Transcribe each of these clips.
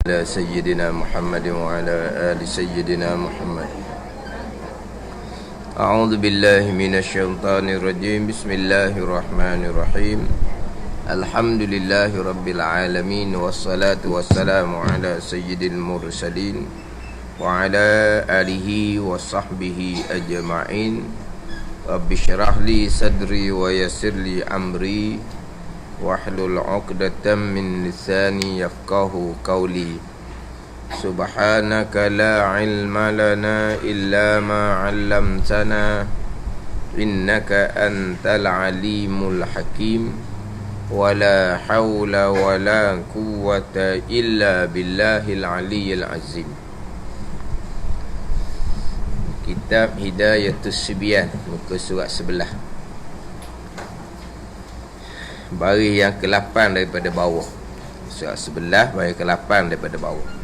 على سيدنا محمد وعلى آل سيدنا محمد. أعوذ بالله من الشيطان الرجيم. بسم الله الرحمن الرحيم. الحمد لله رب العالمين، والصلاة والسلام على سيد المرسلين وعلى آله وصحبه أجمعين. رب اشرح لي صدري ويسر لي أمري واحلل عقدة من لساني يفقه قولي. سبحانك لا علم لنا إلا ما علمتنا إنك أنت العليم الحكيم. ولا حول ولا قوة إلا بالله العلي العظيم. Kitab Hidayatus Sibyan, muka surat sebelah, baris yang ke-8 daripada bawah. Surat sebelah, baris ke-8 daripada bawah.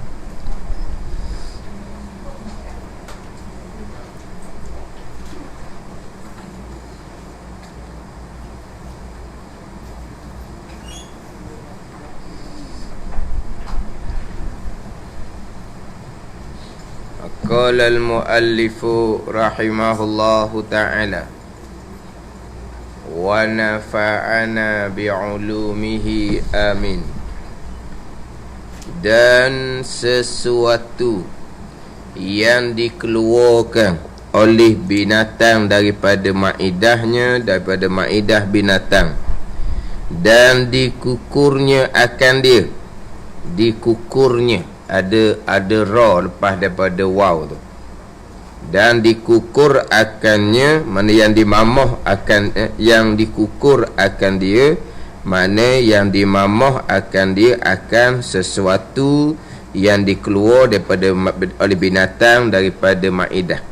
Qala al-muallifu rahimahullahu ta'ala wa nafa'ana bi'ulumihi amin. Dan sesuatu yang dikeluarkan oleh binatang daripada maidahnya, daripada maidah binatang, dan dikukurnya akan dia, dikukurnya, ada ra lepas daripada waw tu, dan dikukur akannya, mana yang dimamah akan yang dikukur akan dia, mana yang dimamah akan dia, akan sesuatu yang dikeluar daripada oleh binatang daripada maidah.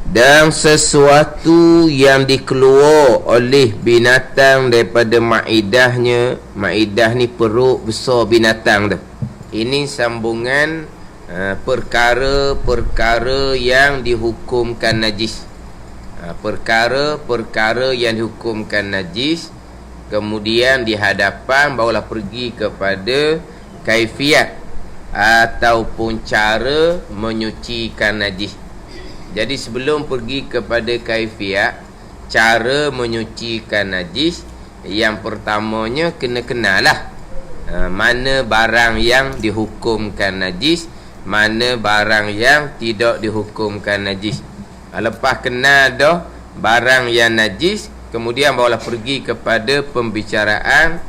Dan sesuatu yang dikeluar oleh binatang daripada maidahnya, maidah ni perut besar binatang tu. Ini sambungan perkara-perkara yang dihukumkan najis. Perkara-perkara yang dihukumkan najis, kemudian di hadapan barulah pergi kepada kaifiat ataupun cara menyucikan najis. Jadi sebelum pergi kepada kaifiat, cara menyucikan najis, yang pertamanya kena kenal lah mana barang yang dihukumkan najis, mana barang yang tidak dihukumkan najis. Lepas kenal dah barang yang najis, kemudian barulah pergi kepada pembicaraan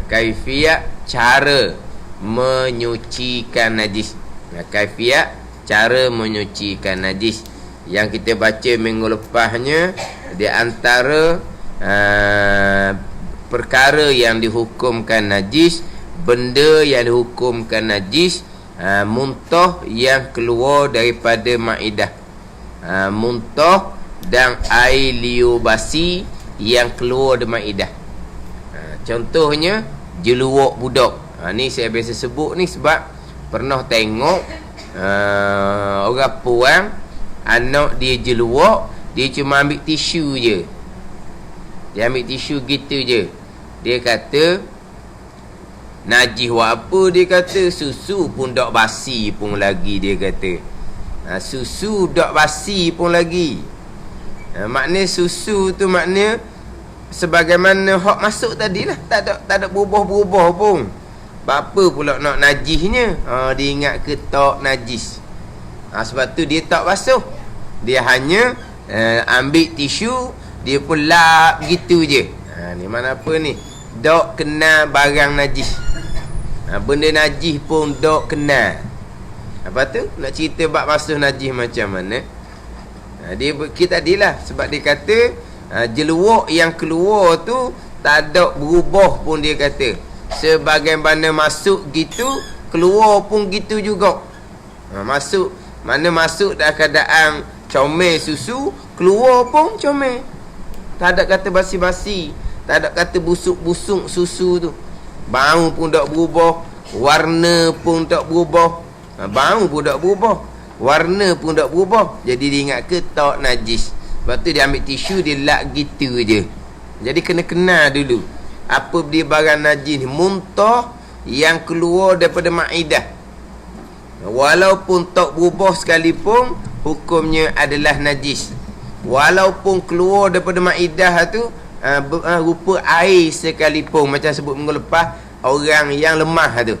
kaifiat cara menyucikan najis. Kaifiat cara menyucikan najis yang kita baca minggu lepasnya, di antara perkara yang dihukumkan najis, benda yang dihukumkan najis, muntah yang keluar daripada maidah, muntah dan air liur basi yang keluar dari maidah. Contohnya jeluak budak. Ni saya biasa sebut ni sebab pernah tengok orang puang, anak dia jeluak, dia cuma ambil tisu je. Dia ambil tisu gitu je. Dia kata najis buat apa? Dia kata susu pun dak basi pun lagi. Dia kata susu dak basi pun lagi. Makna susu tu makna sebagaimana hak masuk tadi lah, tak ada berubah-berubah pun. Apa pula nak najisnya? Dia ingat ke tak najis. Sebab tu dia tak basuh. Dia hanya ambil tisu, dia pun lap gitu je. Ni mana apa ni? Dak kenal barang najis. Benda najis pun dak kenal. Apa tu? Nak cerita bab basuh najis macam mana? Dia kita tadilah, sebab dia kata jeluak yang keluar tu tak ada berubah pun. Dia kata sebagaimana masuk gitu, keluar pun gitu juga. Masuk, mana masuk dalam keadaan comel susu, keluar pun comel. Tak ada kata basi-basi, tak ada kata busuk-busuk susu tu. Bau pun tak berubah, warna pun tak berubah. Bau pun tak berubah, warna pun tak berubah. Jadi dia ingat ke tak najis. Lepas tu dia ambil tisu, dia lap gitu je. Jadi kena kenal dulu apa dia barang najis ni. Muntah yang keluar daripada Ma'idah. Walaupun tak berubah sekalipun, hukumnya adalah najis. Walaupun keluar daripada Ma'idah tu rupa air sekalipun, macam sebut minggu lepas, orang yang lemah tu.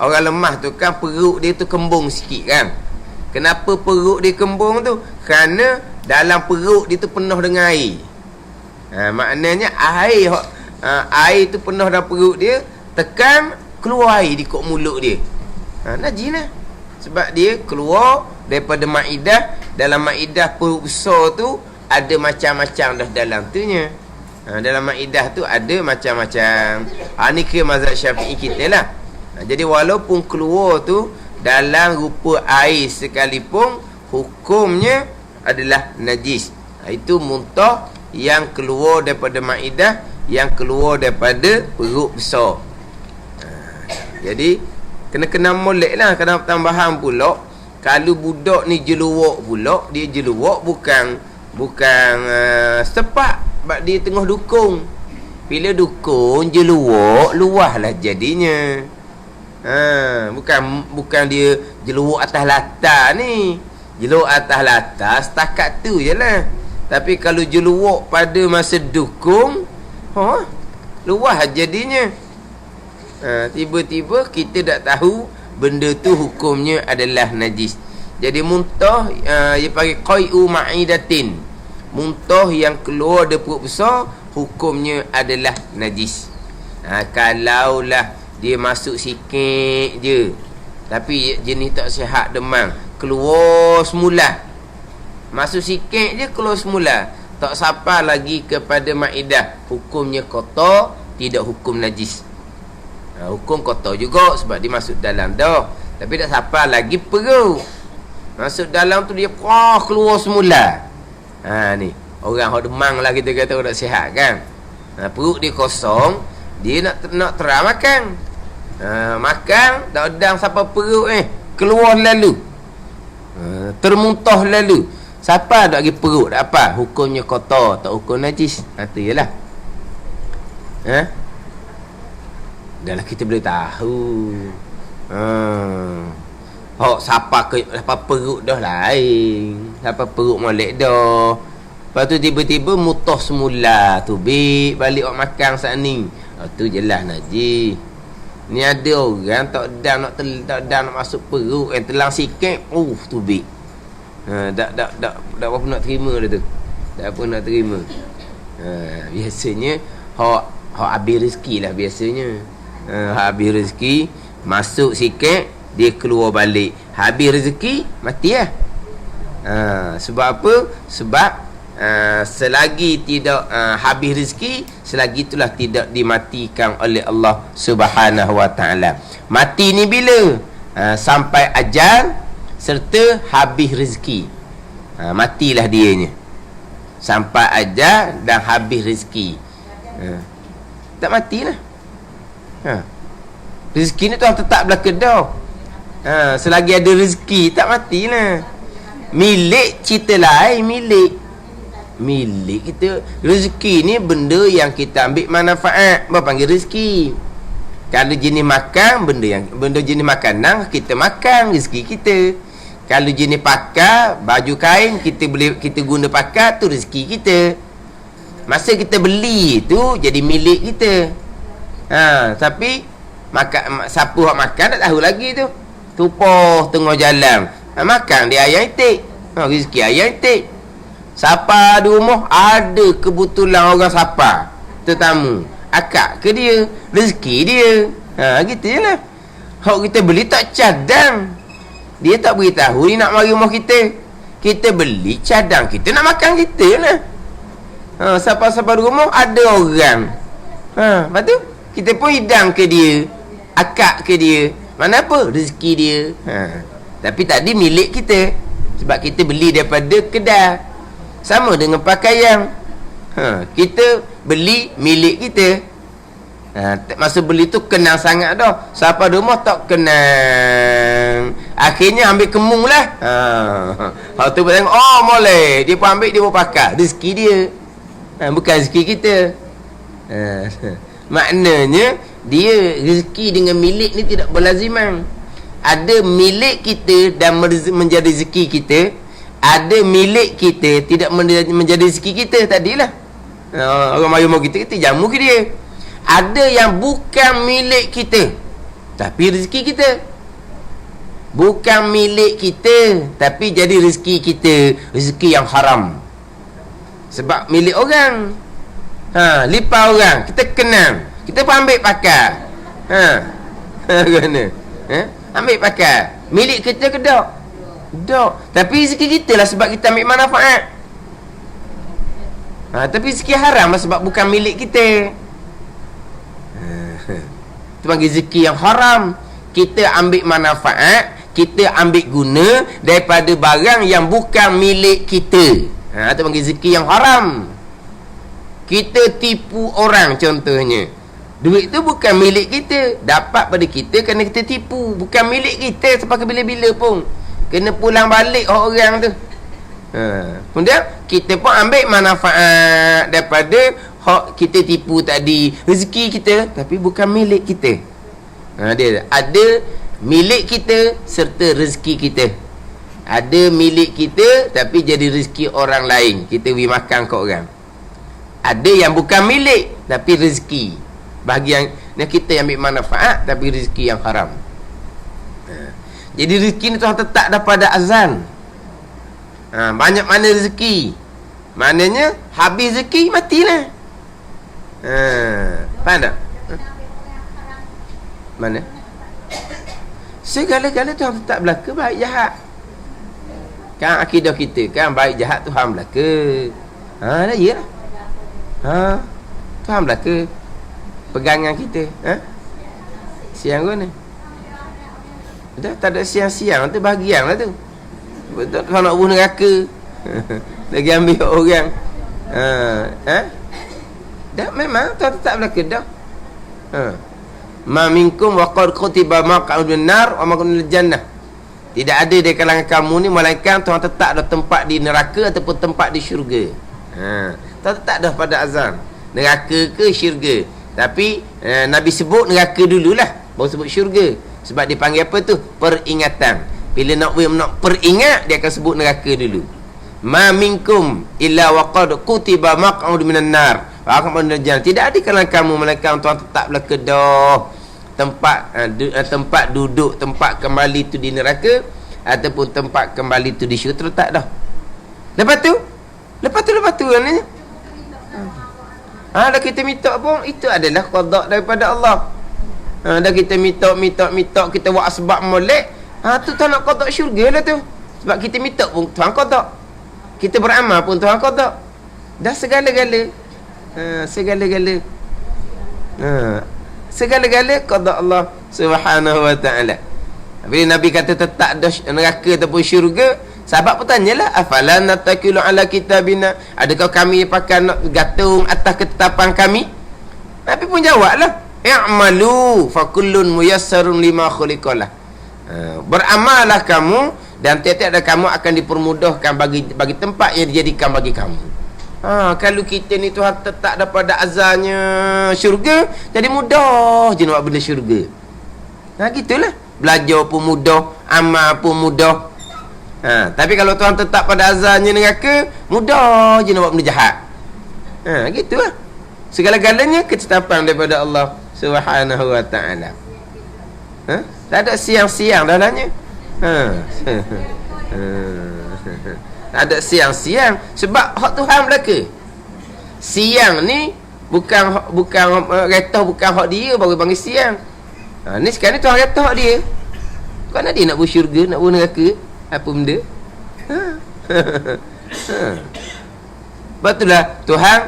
Orang lemah tu kan perut dia tu kembung sikit kan. Kenapa perut dia kembung tu? Kerana dalam perut dia tu penuh dengan air. Maknanya air tu penuh dalam perut dia, tekan keluar air di kok mulut dia. Najis lah. Sebab dia keluar daripada Ma'idah. Dalam Ma'idah perut besar tu ada macam-macam dah dalam tu nya. Dalam Ma'idah tu ada macam-macam. Ni kira mazhab Syafi'i kita lah. Jadi walaupun keluar tu dalam rupa air sekalipun, hukumnya adalah najis. Itu muntah yang keluar daripada Ma'idah, yang keluar daripada perut besar. Jadi kena molek lah. Kena tambahan pula, kalau budak ni jeluak pula, dia jeluak bukan sepak, sebab dia tengah dukung. Bila dukung jeluak, luah lah jadinya. Bukan dia jeluak atas latar ni. Jeluak atas latar setakat tu je lah. Tapi kalau jeluak pada masa dukung, luah jadinya. Tiba-tiba kita tak tahu benda tu hukumnya adalah najis. Jadi muntah dia panggil qai'u ma'idatin. Muntah yang keluar dari perut besar, hukumnya adalah najis. Kalaulah dia masuk sikit je, tapi jenis tak sihat demam, keluar semula. Masuk sikit je keluar semula, tak sampai lagi kepada Ma'idah, hukumnya kotor, tidak hukum najis. Hukum kotor juga sebab dia masuk dalam dah, tapi tak sampai lagi perut. Masuk dalam tu dia keluar semula. Ni orang hok demam lah, kita kata orang tak sihat kan. Perut dia kosong, dia nak terang makan. Makan tak udang sampai perut keluar lalu, termuntah lalu. Siapa tak lagi perut tak apa, hukumnya kotor, tak hukum najis. Tu jelah. Dah lah kita boleh tahu. Siapa perut dah lain, siapa perut molek dah. Lepas tu tiba-tiba mutah semula tu, balik awak makan saat ni. Tu jelas najis. Ni ada orang tak dan nak masuk perut, yang telang sikit, tubik. Tak apa nak terima dia tu. Tak apa nak terima. Biasanya hak habis rezeki lah biasanya. Habis rezeki, masuk sikit, dia keluar balik. Habis rezeki, mati lah. Sebab apa? Sebab selagi tidak habis rezeki, selagi itulah tidak dimatikan oleh Allah Subhanahu wa ta'ala. Mati ni bila? Sampai ajal serta habis rezeki. Matilah dianya. Sampai ajal dan habis rezeki. Tak matilah. Rezeki ni Tuhan tetap belaka dah. Selagi ada rezeki, tak matilah. Milik cerita lain, milik kita. Rezeki ni benda yang kita ambil manfaat, apa panggil rezeki. Kalau jenis makan, benda jenis makanan kita makan, rezeki kita. Kalau jenis pakai, baju kain kita guna pakai, tu rezeki kita. Masa kita beli tu jadi milik kita. Tapi siapa yang makan tak tahu lagi tu. Tumpah tengah jalan, makan dia ayam itik, rezeki ayam itik. Siapa di rumah ada kebetulan orang siapa tetamu, akak ke dia, rezeki dia. Gitu je lah. Hak kita beli tak cadang, dia tak beritahu dia nak mari rumah kita. Kita beli cadang, kita nak makan kita lah. Siapa-siapa di rumah ada orang. Lepas tu kita pun hidang ke dia, akak ke dia. Mana apa? Rezeki dia. Tapi tadi milik kita, sebab kita beli daripada kedai. Sama dengan pakaian. Kita beli milik kita. Masa beli tu kenang sangat dah. Siapa di rumah tak kenang, akhirnya ambil kemung lah. Tu pun tengok, boleh, dia pun ambil, dia pun pakai. Rezeki dia, bukan rezeki kita. Maknanya Dia rezeki dengan milik ni tidak berlaziman. Ada milik kita dan menjadi rezeki kita, ada milik kita tidak menjadi rezeki kita. Tadilah orang mari mau kita jamu ke dia. Ada yang bukan milik kita tapi rezeki kita. Bukan milik kita tapi jadi rezeki kita, rezeki yang haram. Sebab milik orang, lipat orang, kita kenal, kita pun ambil pakai. Kena ambil pakai. Milik kita ke tak? Tak. Tapi rezeki kita lah sebab kita ambil manfaat. Tapi rezeki haram lah sebab bukan milik kita. Itu panggil rezeki yang haram. Kita ambil manfaat, kita ambil guna daripada barang yang bukan milik kita. Itu panggil rezeki yang haram. Kita tipu orang contohnya. Duit tu bukan milik kita, dapat pada kita kerana kita tipu. Bukan milik kita sampai ke bila-bila pun. Kena pulang balik orang tu. Kemudian kita pun ambil manfaat daripada hak kita tipu tadi. Rezeki kita tapi bukan milik kita. Dia ada milik kita serta rezeki kita. Ada milik kita tapi jadi rezeki orang lain, kita beri makan ke orang. Ada yang bukan milik tapi rezeki, bahagian kita ambil manfaat tapi rezeki yang haram. Jadi rezeki ni Tuhan tetap daripada azan. Banyak mana rezeki, maknanya habis rezeki matilah. Faham tak? Mana? Segala-gala Tuhan tetap belaka, baik jahat. Kan akidah kita kan baik jahat Tuhan belaka. Dah iyalah. Tuhan belaka pegangan kita. Siang ke ni? Dah tak ada siang-siang tu bahagian lah tu. Betul Tuhan nak bunuh neraka. Lagi ambil orang. Dah memang Tuhan tetap belaka dah. Ma minkum wa qad kutiba maq'udun nar wa maq'udul jannah. Tidak ada di kalangan kamu ni melainkan Tuhan tetap dah tempat di neraka ataupun tempat di syurga. Tuhan tetap dah pada azan neraka ke syurga. Tapi Nabi sebut neraka dululah, baru sebut syurga. Sebab dia panggil apa tu? Peringatan. Bila nak peringat, dia akan sebut neraka dulu. Ma minkum illa wa qad kutiba maq'udun minan nar. Tidak ada kalangan kamu melainkan Tuhan tetaplah kedah tempat duduk, tempat kembali tu di neraka ataupun tempat kembali tu di syurga, terletak dah. Lepas tu ni dah kita minta pun itu adalah qada daripada Allah. Dah kita minta kita buat sebab molek, tu Tuhan nak qada syurga lah tu. Sebab kita minta pun Tuhan qada, kita beramal pun Tuhan qada. Dah segala-gala segala-gala qada Allah Subhanahu wa ta'ala. Bila Nabi kata tetap dah neraka ataupun syurga, sahabat pun tanyalah, afala natakilu ala kitabina, adakah kami pakai nak gantung atas ketetapan kami? Nabi pun jawablah, i'malu fa kullun muyassarun lima khuliqalah. Beramallah kamu dan tiap-tiap kamu akan dipermudahkan bagi tempat yang dijadikan bagi kamu. Kalau kita ni Tuhan tetap daripada azannya syurga, jadi mudah je nak buat benda syurga. Gitulah. Belajar pun mudah, amal pun mudah. Tapi kalau Tuhan tetap pada azannya neraka, mudah je nak buat benda jahat. Gitulah. Segala-galanya ketetapan daripada Allah Subhanahu wa ta'ala. Tak ada siang-siang dalamnya. Tak ada siang-siang sebab hak Tuhan belaka. Siang ni bukan retah, bukan hak dia baru panggil siang. Ni sekarang ni Tuhan retah hak dia. Bukan dia nak buat syurga, nak buat neraka, apa benda? Betullah Tuhan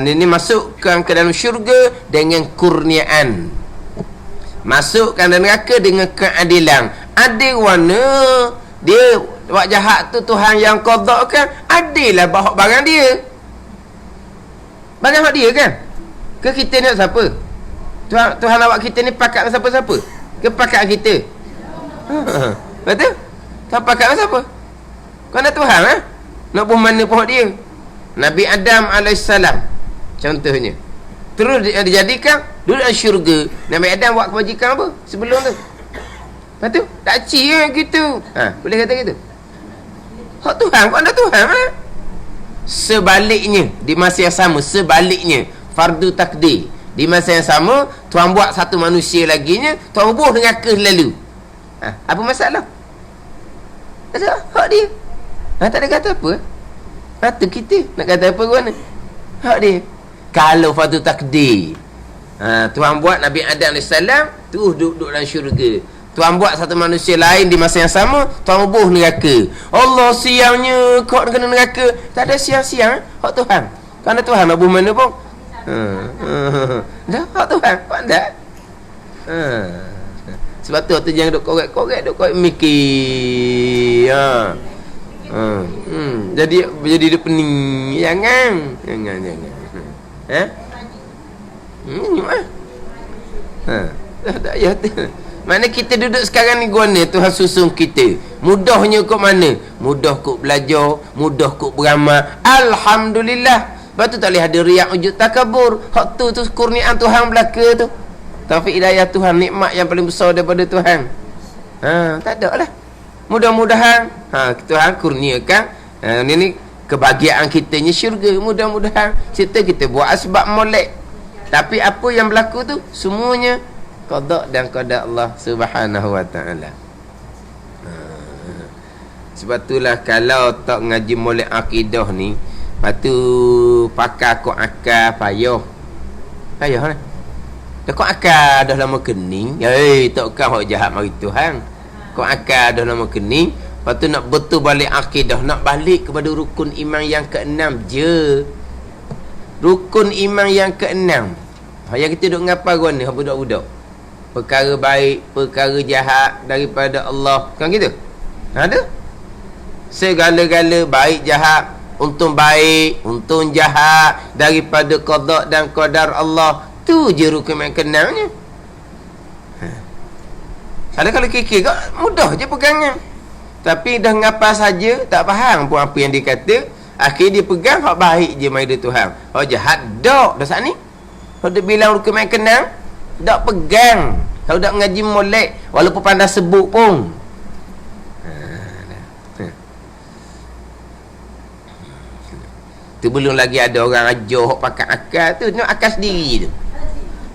ni masukkan ke dalam syurga dengan kurniaan, masukkan dalam neraka dengan keadilan. Ada warna dia buat jahat tu Tuhan yang qada kan, adillah bahak barang dia. Barang hak dia kan. Ke kita ni siapa? Tuhan nak buat kita ni pakat dengan siapa-siapa? Ke pakat kita? Betul? Tuhan pakat dengan siapa? Kau nak Tuhan nak buat mana pun hak dia. Nabi Adam AS contohnya, terus dijadikan Duduk dalam syurga. Nabi Adam buat kebajikan apa sebelum tu? Lepas tu tak cik gitu. Boleh kata gitu. Hak Tuhan kau anda Tuhan Sebaliknya di masa yang sama, sebaliknya fardu takdir. Di masa yang sama Tuhan buat satu manusia lagi nya, Tuhan bubuh neraka lalu. Apa masalah? Tak ada hak dia. Tak ada kata apa. Mata kita nak kata apa guna? Hak dia. Kalau fardu takdir, Tuhan buat Nabi Adam AS tu duduk dalam syurga. Tuhan buat satu manusia lain di masa yang sama, Tuhan bubuh neraka. Allah siangnya kau kena neraka. Tak ada siang-siang. Hak Tuhan. Kau ada Tuhan nak bubuh mana pun. Dah hak Tuhan. Kau tak? Sebab tu jangan duk korek-korek, duk korek mikir. Jadi dia pening. Jangan. Tak payah tu. Mana kita duduk sekarang ni guna Tuhan susun kita. Mudahnya kok mana? Mudah kok belajar, mudah kok beramal. Alhamdulillah. Lepas tu tak boleh ada riak, ujud, takabur. Hak tu kurniaan Tuhan belaka tu. Taufik hidayah Tuhan, nikmat yang paling besar daripada Tuhan. Tak ada lah. Mudah-mudahan Tuhan kurniakan ni kebahagiaan kitanya syurga. Mudah-mudahan kita buat asbab molek. Tapi apa yang berlaku tu semuanya qada dan qada Allah Subhanahu wa taala. Sebab itulah kalau tak ngaji molek akidah ni, lepas tu pakai kok akal payah lah. Dah kok akal dah lama kening. Takkan hak jahat mari Tuhan. Kok akal dah lama kening. Lepas tu nak betul balik akidah, nak balik kepada rukun iman yang ke-6 je. Rukun iman yang ke-6. Yang kita duk ngapa guna budak-budak. Perkara baik, perkara jahat daripada Allah. Kan gitu? Ada? Segala-gala baik jahat, untung baik, untung jahat daripada qada dan qadar Allah. Tu je rukun yang kenalnya. Ada kalau kikir kau mudah je pegangnya. Tapi dah ngapa saja, tak faham pun apa yang dia kata. Akhirnya dia pegang hak baik je mai dia Tuhan. Hak jahat dak dah saat ni. Kalau dia bilang rukun yang kenal, tak pegang. Kalau tak ngaji molek, walaupun pandai sebut pun. Tu belum lagi ada orang ajar hak pakai akal tu, tengok akal sendiri tu.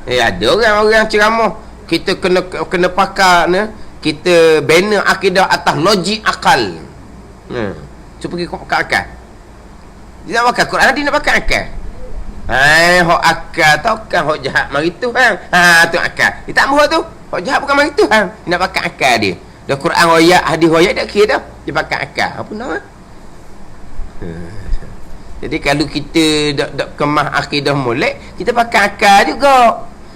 Ada orang ceramah, kita kena pakai ni, kita bina akidah atas logik akal. So pergi pakai akal. Dia nak pakai Quran, dia nak pakai akal. Hak akal tau kan hak jahat mari Tuhan. Tu akal. Dia tak mahu tu. Hak jahat bukan mari Tuhan. Dia nak pakai akal dia. Dah Quran royak, hadis royak tak kira dah. Dia pakai akal. Apa nama? Jadi kalau kita dak kemah akidah molek, kita pakai akal juga.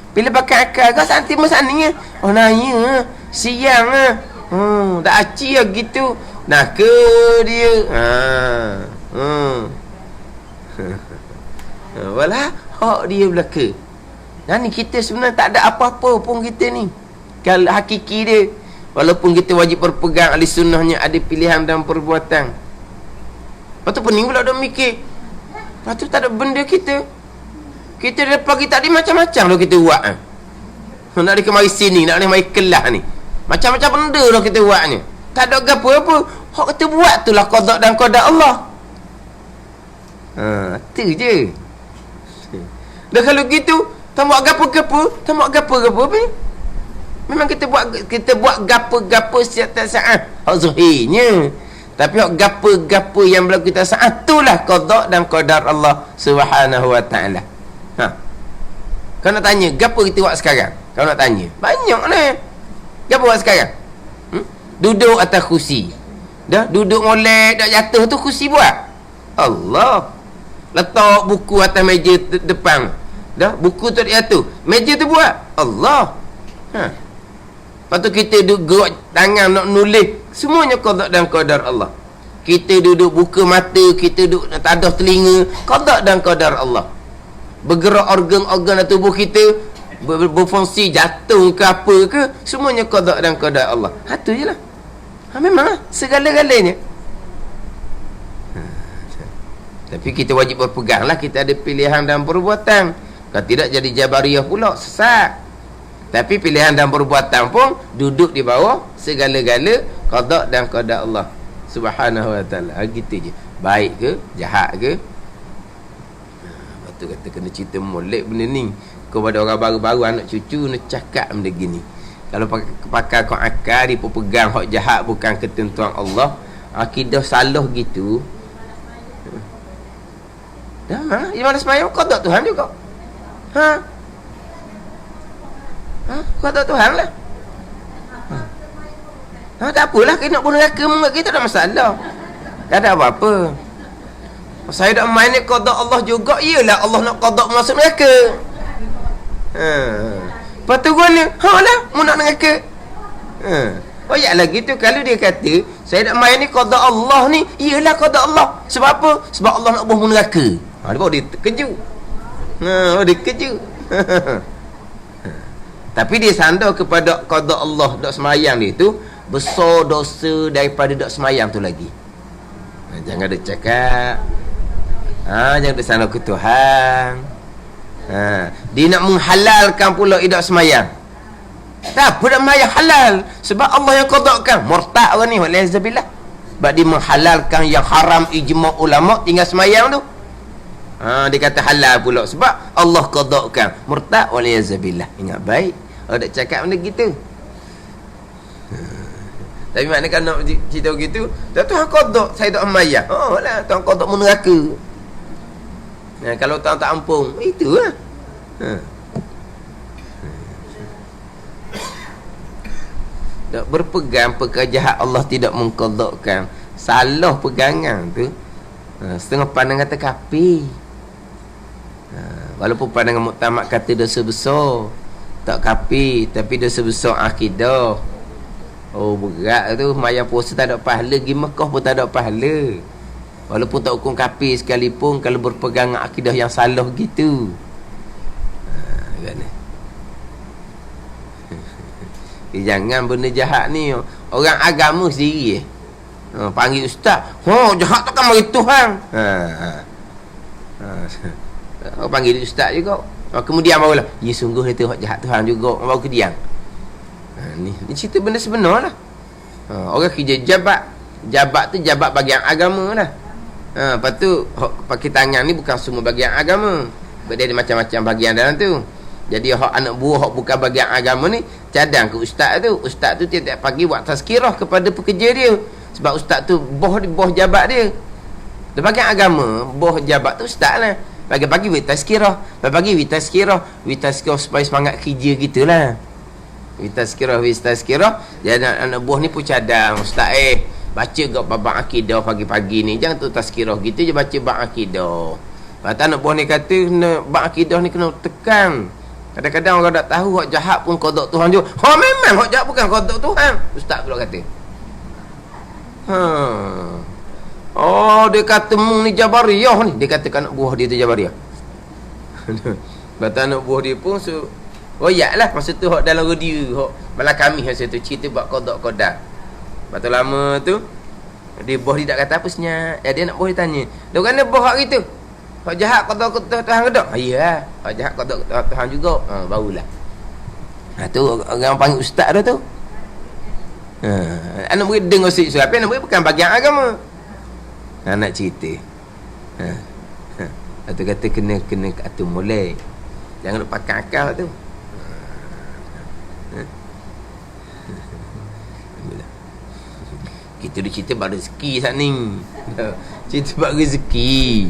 Bila pakai akal kau santi masaninya. Oh nanya, siang tak aci gitu. Nah ke dia. Walah hak dia belaka. Dan ni kita sebenarnya tak ada apa-apa pun kita ni. Kalau hakiki dia, walaupun kita wajib berpegang ahli sunnahnya, ada pilihan dalam perbuatan. Lepas tu pening pula dah mikir. Lepas tu tak ada benda kita. Kita dah pagi tadi macam-macam dah kita buat. Nak ada kemari sini, nak ada mari kelas ni. Macam-macam benda dah kita buat ni. Tak ada apa-apa. Hak kita buat tu lah qada dan qada Allah. Tu je. Dah kalau gitu, tak buat gapo-gapo apa ni? Memang kita buat gapo-gapo setiap saat. Hak zahirnya. Tapi hak gapo-gapo yang berlaku kita saat itulah qada dan qadar Allah Subhanahu wa taala. Kau nak tanya, gapo kita buat sekarang? Kau nak tanya. Banyak lah. Gapo buat sekarang? Duduk atas kursi. Dah duduk molek, dah jatuh tu kursi buat. Allah. Letak buku atas meja depan. Dah buku tu jatuh. Meja tu buat. Allah. Lepas tu kita duduk gerak tangan nak nulis. Semuanya qada dan qadar Allah. Kita duduk buka mata, kita duduk tadah telinga, qada dan qadar Allah. Bergerak organ-organ tubuh kita, berfungsi, jatuh ke apa ke, semuanya qada dan qadar Allah. Tu je lah. Memang segala-galanya. Tapi kita wajib berpegang lah, kita ada pilihan dalam perbuatan. Kalau tidak jadi Jabariyah pula, sesat. Tapi pilihan dan perbuatan pun duduk di bawah segala-gala qada dan qada Allah Subhanahu wa taala. Gitu je. Baik ke, jahat ke. Lepas tu kata kena cerita molek benda ni kepada orang baru-baru, anak cucu nak cakap benda gini. Kalau pakai kau akal dia pegang hak jahat bukan ketentuan Allah, akidah salah gitu. Dah, dia mana sembahyang qada Tuhan juga. Qada Tuhan lah. Tak apalah, kena pun neraka mengat kita, tak masalah. Tak ada apa-apa. Saya dah main ni qada Allah juga. Iyalah Allah nak qada masuk neraka. Lepas tu gua ni, lah, mu nak neraka. Oh ya lagi tu kalau dia kata saya dah main ni qada Allah ni, iyalah qada Allah. Sebab apa? Sebab Allah nak buang neraka. Dia baru dia terkejut. Dia kejut. Tapi dia sandar kepada qada Allah dok semayang dia tu besar dosa daripada dok semayang tu lagi. Jangan ada cakap. Jangan ada sandar ke Tuhan. Dia nak menghalalkan pula idak semayang. Tak apa dak semayang halal sebab Allah yang qadakan. Murtad orang ni waliyazabillah. Sebab dia menghalalkan yang haram ijma' ulama tinggal semayang tu. Dia kata halal pula sebab Allah qadakan. Murtad waliyazabillah. Ingat baik. Kalau tak cakap benda gitu. Tapi maknanya kan nak cerita gitu, Tuhan qada saya tak semayang. Lah Tuhan qada mu neraka. Kalau Tuhan tak ampun, itulah. Tak berpegang perkara jahat Allah tidak mengqadakan. Salah pegangan tu. Setengah pandangan kata kafir. Walaupun pandangan muktamad kata dosa besar, tak kafir, tapi dosa besar akidah. Berat tu. Mayang puasa tak ada pahala, pergi Mekah pun tak ada pahala. Walaupun tak hukum kafir sekalipun, kalau berpegang akidah yang salah gitu. Jangan benda jahat ni orang agama sendiri panggil ustaz, jahat takkan mari Tuhan. Orang panggil dia ustaz juga. Kemudian barulah, ya sungguh dia tengok jahat Tuhan juga, baru ke diam. Ni cerita benda sebenar lah. Orang kerja jabat tu jabat bahagian agama lah. Lepas tu pakai tangan ni bukan semua bahagian agama. Dia ada macam-macam bahagian dalam tu. Jadi hak anak buah hak bukan bahagian agama ni cadang ke ustaz tu. Ustaz tu tiap-tiap pagi buat tazkirah kepada pekerja dia. Sebab ustaz tu boh jabat dia. Dia bahagian agama, boh jabat tu ustaz lah. Pagi-pagi we tazkirah, pagi-pagi we tazkirah supaya semangat kerja gitulah. We tazkirah. Jadi anak buah ni pun cadang, ustaz baca gak bab akidah pagi-pagi ni. Jangan tu tazkirah gitu je, baca bab akidah. Lepas anak buah ni kata bab akidah ni kena tekan. Kadang-kadang orang tak tahu hak jahat pun qada Tuhan juga. Memang hak jahat bukan qada Tuhan. Ustaz pula kata. Dia kata mung ni Jabariyah ni. Dia kata anak buah dia tu Jabariyah. Kata anak buah dia pun lah masa tu hak dalam radio hak malam kami masa tu cerita buat qada. Lepas tu lama tu dia buah dia tak kata apa senyap. Dia anak buah dia tanya, "Dah mana buah hak gitu? Hak jahat qada Tuhan ke tak?" "Ya, hak jahat qada Tuhan juga." Barulah. Tu orang panggil ustaz dah tu. Anak murid dengar sikit apa, anak murid bukan bahagian agama. Nak cerita. Atau kata kena kata mulai. Jangan nak pakai akal tu. Kita dah cerita bab rezeki saat ni. Cerita bab rezeki.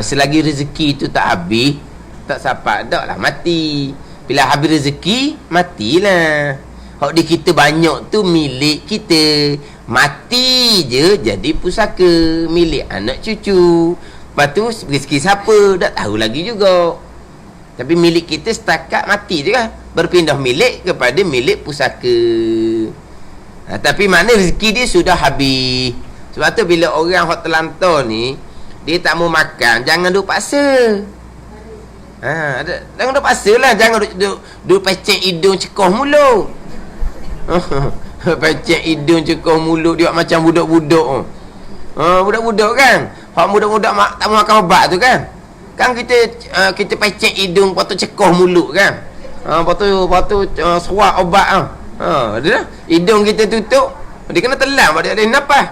Selagi rezeki tu tak habis, tak sapat dak lah mati. Bila habis rezeki, matilah. Hak di kita banyak tu milik kita. Mati je jadi pusaka milik anak cucu. Lepas tu rezeki siapa tak tahu lagi juga. Tapi milik kita setakat mati je kan. Berpindah milik kepada milik pusaka. Tapi mana rezeki dia sudah habis. Sebab tu bila orang hak terlantar ni, dia tak mau makan, jangan duk paksa. Jangan duk paksa lah. Jangan duk pecek hidung cekoh mulut. Pecek hidung cekoh mulut dia macam budak-budak. Budak-budak kan. Hak budak-budak tak mau makan obat tu kan. Kan kita pecek hidung, lepas tu cekoh mulut kan. Lepas tu suap obat ada dah. Hidung kita tutup, dia kena telan, dia ada nafas.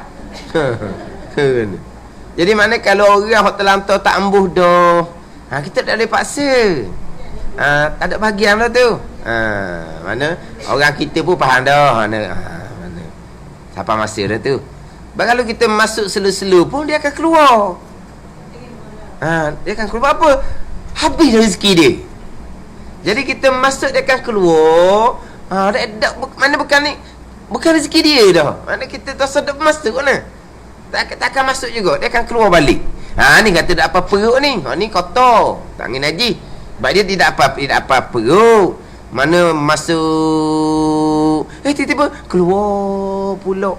Jadi mana kalau orang hok terlantar tak embuh dah, kita tak boleh paksa. Tak ada bahagian dah tu. Mana orang kita pun faham dah mana siapa masa dah tu. Kalau kita masuk selo-selo pun dia akan keluar. Dia akan keluar apa? Habis rezeki dia. Jadi kita masuk dia akan keluar. Mana bukan rezeki dia dah. Mana kita tak sedap masuk mana. Tak akan masuk juga. Dia akan keluar balik. Ni kata tak apa perut ni. Ni kotor. Tak angin najis. Sebab dia tidak apa perut. Mana masuk tiba-tiba keluar pula.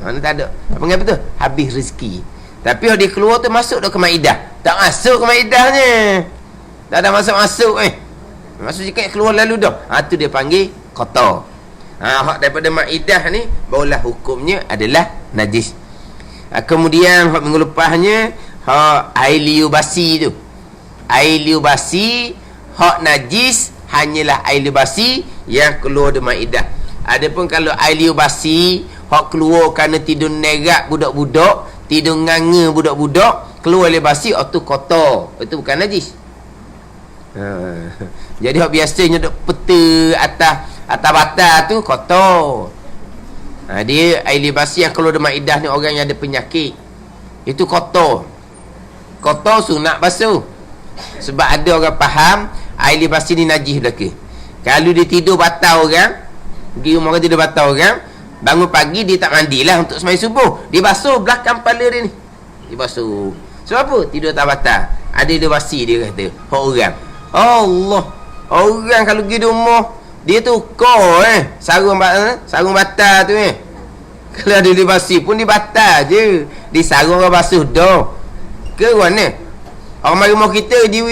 Mana tak ada. Apa ngapa tu? Habis rezeki. Tapi kalau dia keluar tu masuk dah ke maidah. Tak masuk ke maidahnya. Tak ada masuk-masuk Masuk jika keluar lalu dah. Tu dia panggil kotor. Hak daripada maidah ni barulah hukumnya adalah najis. Kemudian hak minggu lepasnya hak air liu basi tu. Air liu basi hak najis hanyalah air liu basi yang keluar dari maidah. Adapun kalau air liu basi hak keluar kerana tidur nerak budak-budak, tidur nganga budak-budak, keluar air basi tu kotor. Itu bukan najis. Jadi hak biasanya duk peta atas batal tu kotor. Dia air libasi yang keluar dari maidah ni orang yang ada penyakit. Itu kotor. Kotor sunat basuh. Sebab ada orang faham air libasi ni najis belaka. Kalau dia tidur batal orang, pergi rumah orang tidur batal orang, bangun pagi dia tak mandilah untuk sembahyang subuh. Dia basuh belakang kepala dia ni. Dia basuh. Sebab apa? Tidur tak batal. Ada libasi dia kata. Hak orang. Allah. Orang kalau pergi rumah dia tukar sarung batal tu Kalau ada libasi pun dia batal je. Di sarung orang basuh dah. Ke mana? Orang mari rumah kita dia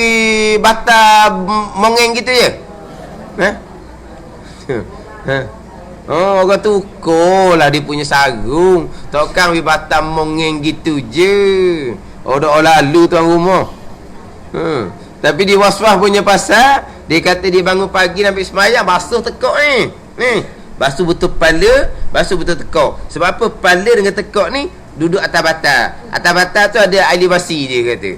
batal mongeng gitu je. Orang tukar lah dia punya sarung. Takkan dia batal mongeng gitu je. Dah lalu tuan rumah. Tapi dia was-was punya pasal. Dia kata dia bangun pagi nak ambil semayang, basuh tekak ni. Basuh betul kepala, basuh betul tekak. Sebab apa? Kepala dengan tekak ni duduk atas batal. Atas batal tu ada air libasi dia kata.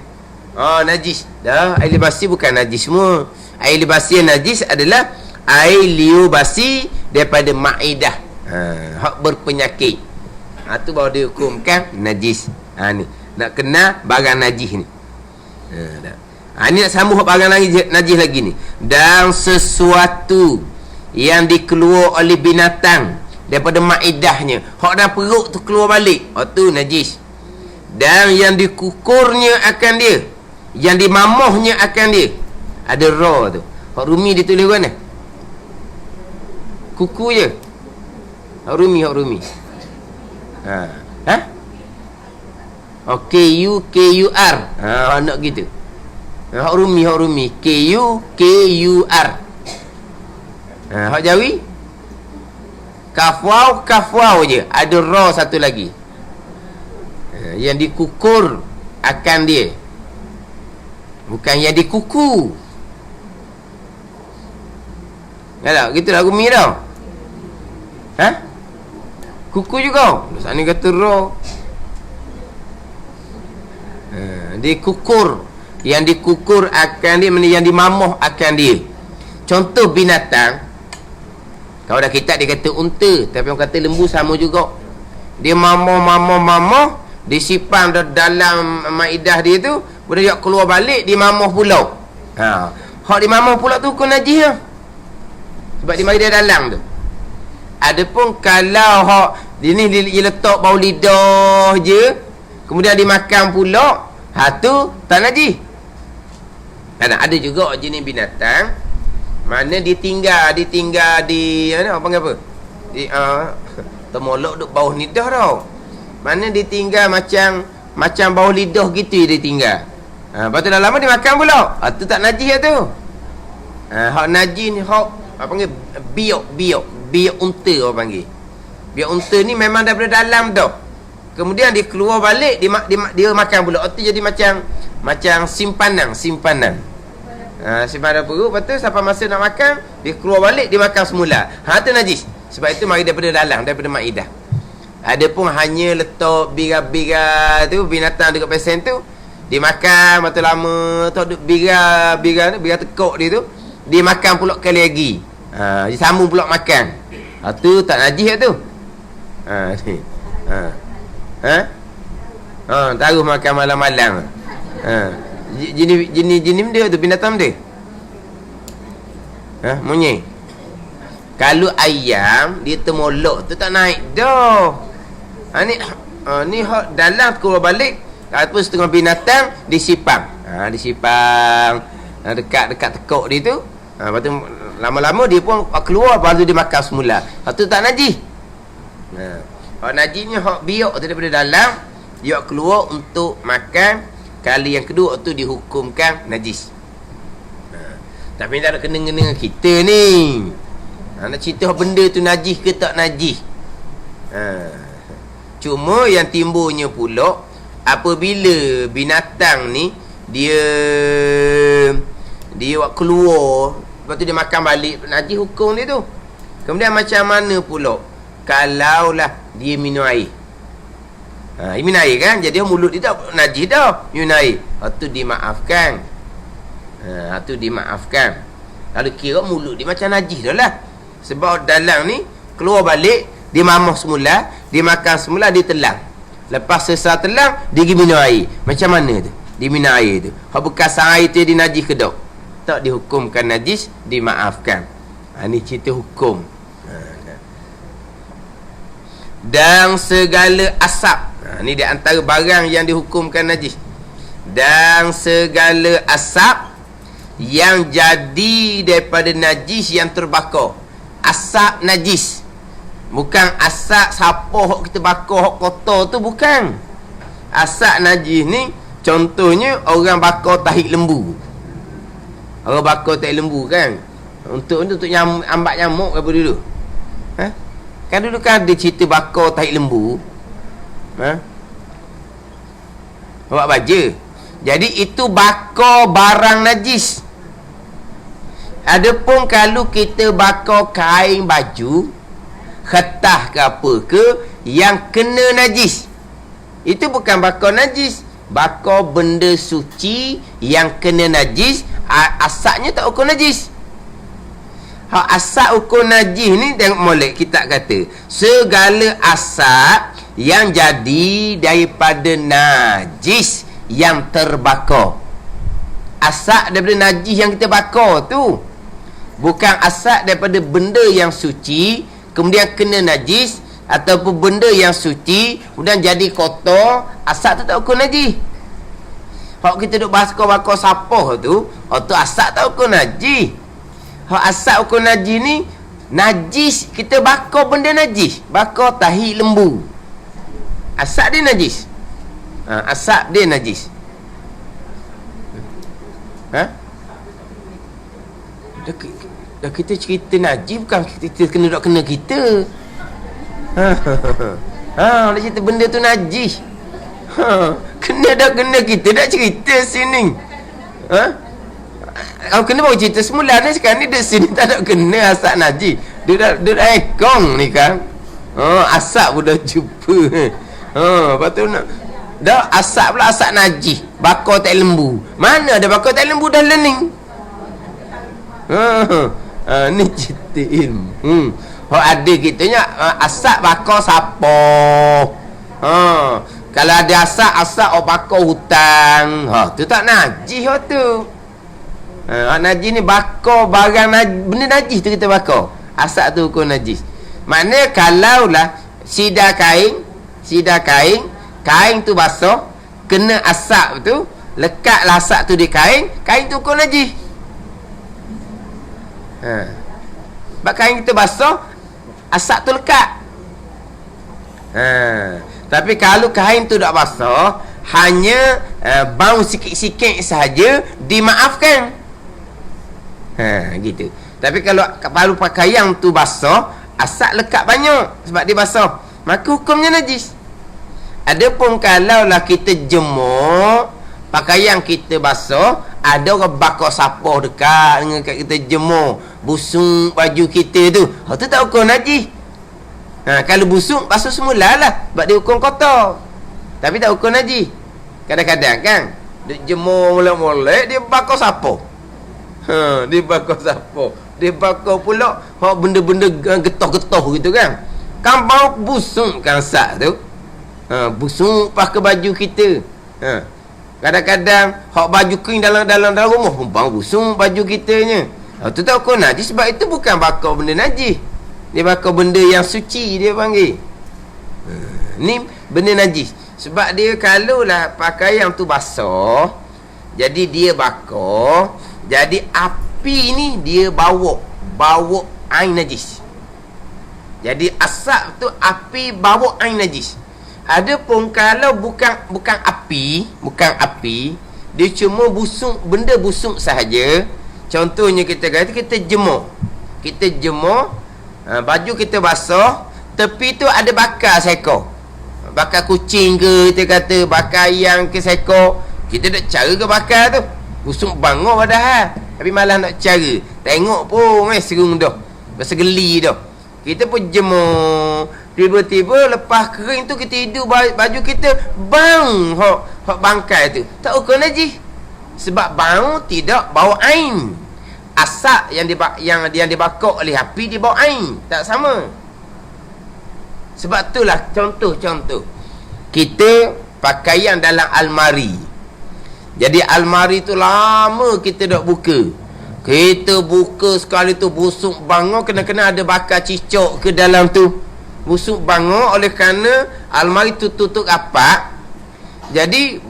Najis. Dah, air libasi bukan najis semua. Air libasi yang najis adalah air liu basi daripada maidah. Hak berpenyakit. Tu baru dia hukumkan najis. Ni nak kena barang najis ni. Ini nak sambung barang najis lagi ni. Dan sesuatu yang dikeluar oleh binatang daripada maidahnya, hak dalam perut tu keluar balik, tu najis. Dan yang dikukurnya akan dia, yang dimamuhnya akan dia, ada ra tu. Hak Rumi dia tulis mana? Kuku je. Hak Rumi. K-U-R. Nak gitu. Hak Rumi K-U-R. Hak Jawi Kafwau je. Ada ra satu lagi. Yang dikukur akan dia, bukan yang dikuku. Tak gitu lah Rumi tau. Kuku juga. Sana kata ra. Dikukur. Yang dikukur akan dia, yang dimamuh akan dia. Contoh binatang, kalau dah kita dia kata unta, tapi orang kata lembu sama juga. Dia mamuh, disipam dalam maidah dia tu, kemudian dia keluar balik, dia mamuh pula. Hak dia mamuh pula tu hukum najis lah. Sebab dia maidah dalam tu. Adapun kalau hak dia ni dia letak bau lidah je, kemudian dimakan pula, tu tak najis. Ada juga jenis binatang mana dia tinggal di apa panggil apa? Di termolok duk bawah lidah tau. Mana dia tinggal macam bawah lidah gitu dia tinggal. Lepas tu dah lama dia makan pula. Tu tak najis tu. Hak najis ni hak apa panggil biok unta orang panggil. Biok unta ni memang daripada dalam dah. Kemudian dia keluar balik, dia makan pula. Tu jadi macam macam simpanan. Simpanan perut. Lepas tu sampai masa nak makan, dia keluar balik, dia makan semula. Tu najis. Sebab itu mari daripada dalam, daripada Maidah. Ada pun hanya letak bira-bira tu, binatang dekat pesen tu, dia makan masa lama tu, bira tekuk dia tu, dia makan pula kali lagi. Dia sambung pula makan. Tu tak najis tu. Ni. Taruh makan malam-malam. Jenis dia tu, binatang dia. Monyet. Kalau ayam dia termolok tu tak naik dah. Ni dalam keluar balik. Apa setengah binatang disipang. Disipang dekat tekuk dia tu. Lepas tu lama-lama dia pun keluar, lepas tu dia makan semula. Lepas tu tak najis. Hak najisnya hak biak tu daripada dalam, dia keluar untuk makan. Kali yang kedua tu dihukumkan najis. Tapi tak ada kena-kena dengan kita ni. Nak cerita benda tu najis ke tak najis. Cuma yang timbulnya pula apabila binatang ni dia keluar, lepas tu dia makan balik, najis hukum dia tu. Kemudian macam mana pula kalaulah dia minum air. Dia minum air kan, jadi mulut dia tak najis dah, minum air. Lepas tu dimaafkan. Kalau kira mulut dia macam najis dah lah. Sebab dalam ni keluar balik, dia mamah semula, dia makan semula, dia telang. Lepas selesai telang, dia pergi minum air. Macam mana tu? Dia minum air tu. Hak bekas air tu dia najis ke tak? Tak dihukumkan najis, dimaafkan. Ni cerita hukum. Dan segala asap. Ni di antara barang yang dihukumkan najis. Dan segala asap yang jadi daripada najis yang terbakar. Asap najis. Bukan asap sampah hok kita bakar hok kotor tu, bukan. Asap najis ni contohnya orang bakar tahi lembu. Orang bakar tahi lembu kan, untuk ambat nyamuk apa dulu. Kan dulu kan ada cerita bakar tahi lembu. Buat baja. Jadi itu bakar barang najis. Adapun kalau kita bakar kain baju, kertas ke apa ke yang kena najis, itu bukan bakar najis. Bakar benda suci yang kena najis, asapnya tak ukur najis. Asap ukur najis ni, tengok molek kita kata segala asap yang jadi daripada najis yang terbakar. Asap daripada najis yang kita bakar tu, bukan asap daripada benda yang suci kemudian kena najis, ataupun benda yang suci kemudian jadi kotor, asap tu tak ukur najis. Kalau kita duk bakar sapah tu, tu asap tak ukur najis. Kalau asap ukur najis ni, najis kita bakar benda najis, bakar tahi lembu, asap dia najis. Asap dia najis. Dah kita cerita najis, bukan kita kena kita. Dah cerita benda tu najis. Kena kita dah cerita sini. Kalau kena baru cerita semula ni, sekarang ni di sini tak ada kena asap najis. Dia dah ekong ni kan. Asap pun dah jumpa. Lepas tu nak dah asap pula, asap najis, bakar tak lembu. Mana ada bakar tak lembu dah learning. Ni cerita ilmu. Ada kitanya asap bakar sapah. Kalau ada asap bakar hutang, tu tak najis tu. Najis ni bakar barang benda najis tu kita bakar. Asap tu hukum najis. Maknanya kalaulah sidar kain tu basah, kena asap tu, lekatlah asap tu di kain tu hukum najis. Sebab kain kita basah, asap tu lekat. Tapi kalau kain tu tak basah, hanya bau sikit-sikit sahaja, dimaafkan. Gitu. Tapi kalau pakaian tu basah, asap lekat banyak sebab dia basah, maka hukumnya najis. Adapun kalaulah kita jemur, Pakaian kita basuh, ada orang bakar sapoh dekat dengan kat kita jemur, busuk baju kita tu. Tu tak ukur najis. Kalau busuk basuh semula lah, sebab dia hukum kotor. Tapi tak ukur najis. Kadang-kadang kan dia jemur molek-molek, dia bakar sapoh. Dia bakar sapoh. Dia bakar pula benda-benda getah-getah gitu kan. Kan bau busuk kan sak tu. Busuk pakai baju kita. Kadang-kadang baju kering dalam rumah pun bau busuk baju kitanya. Tu tak ukur najis, sebab itu bukan bakar benda najis. Dia bakar benda yang suci, dia panggil. Ni benda najis. Sebab dia kalaulah pakaian tu basah, jadi dia bakar, jadi api ni dia bawa air najis. Jadi asap tu api bawa air najis. Adapun kalau bukan api, dia cuma busuk, benda busuk sahaja. Contohnya kita kata kita jemur. Baju kita basah, tepi tu ada bakar seekor. Bakar kucing ke, kita kata bakar ayam ke seekor. Kita nak cara ke bakar tu. Busuk bangun padahal, tapi malah nak cara. Tengok pun serung dah. Rasa geli dah. Kita pun jemur. Tiba-tiba lepas kering tu kita hidup baju kita bang hok bangkai tu. Tak ukur najis. Sebab bau tidak bau ain. Asap yang dibakar oleh api dia bau ain. Tak sama. Sebab itulah contoh. Kita pakaian dalam almari. Jadi almari tu lama kita tak buka. Kita buka sekali tu busuk bangun, kena-kena ada bakar cicak ke dalam tu. Busuk bangun oleh kerana almari tu tutup rapat. Jadi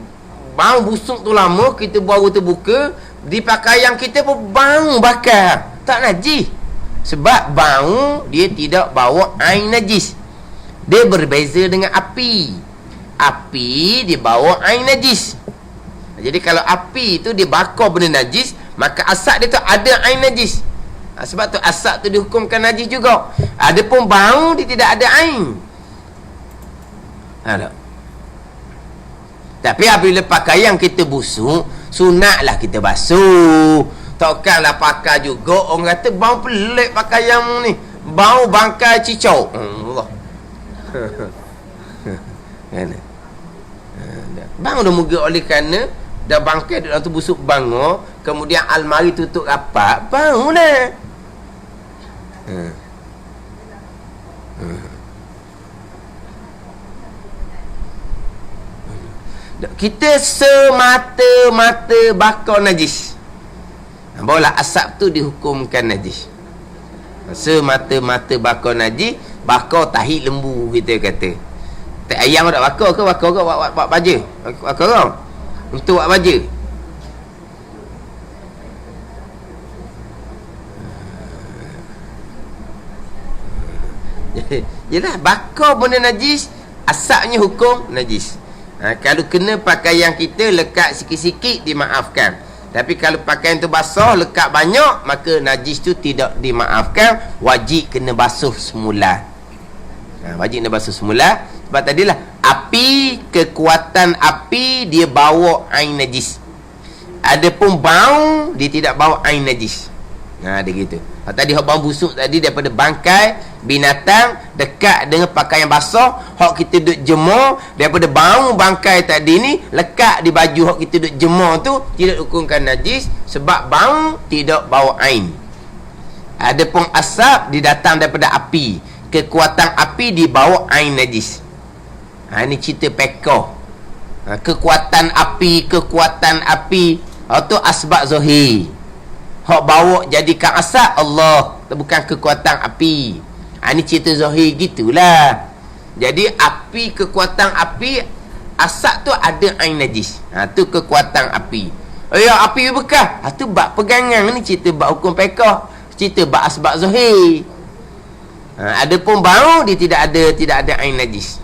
bau busuk tu lama, kita baru terbuka, di pakaian kita pun bau bakar. Tak najis. Sebab bau dia tidak bawa air najis. Dia berbeza dengan api. Api dia bawa air najis. Jadi kalau api tu dia bakar benda najis, maka asap dia tu ada air najis. Sebab tu asap tu dihukumkan najis juga. Adapun bau dia tidak ada air. Tak. Tapi apabila pakaian kita busuk, sunatlah kita basuh. Takkanlah pakai juga orang kata bau pelik pakaian ni, bau bangkai cicak. Allah. Kan? Bang dah muga oleh kerana dah bangkai dalam tu busuk bangun, kemudian almari tutup rapat, bau lah. Kita semata-mata bakar najis, barulah asap tu dihukumkan najis. Semata-mata bakar najis, bakar tahi lembu kita kata. Tak ayam tak bakar ke? Bakar ke buat baja? Bakar ke? Untuk buat baja. Yelah, bakar benda najis, asapnya hukum najis. Kalau kena pakaian kita lekat sikit-sikit, dimaafkan. Tapi kalau pakaian tu basah, lekat banyak, maka najis tu tidak dimaafkan. Wajib kena basuh semula. Wajib kena basuh semula. Sebab tadilah api, kekuatan api dia bawa air najis. Adapun bau dia tidak bawa air najis. Dia gitu. Tadi hok bau busuk tadi daripada bangkai binatang dekat dengan pakaian basah, hok kita duk jemur, daripada bau bangkai tadi ni lekat di baju hok kita duk jemur tu, tidak hukumkan najis sebab bau tidak bawa air. Adapun asap didatang daripada api, kekuatan api dibawa air najis. Ini cerita pekoh. Kekuatan api tu asbab zahir. Hak bawa jadikan asap Allah, bukan kekuatan api. Ini cerita zahir gitulah. Jadi api, kekuatan api, asap tu ada air najis. Tu kekuatan api. Ya, api bekas. Tu bab pegangan ni, cerita bab hukum pekoh, cerita bab asbab zahir. Adapun bau dia tidak ada air najis.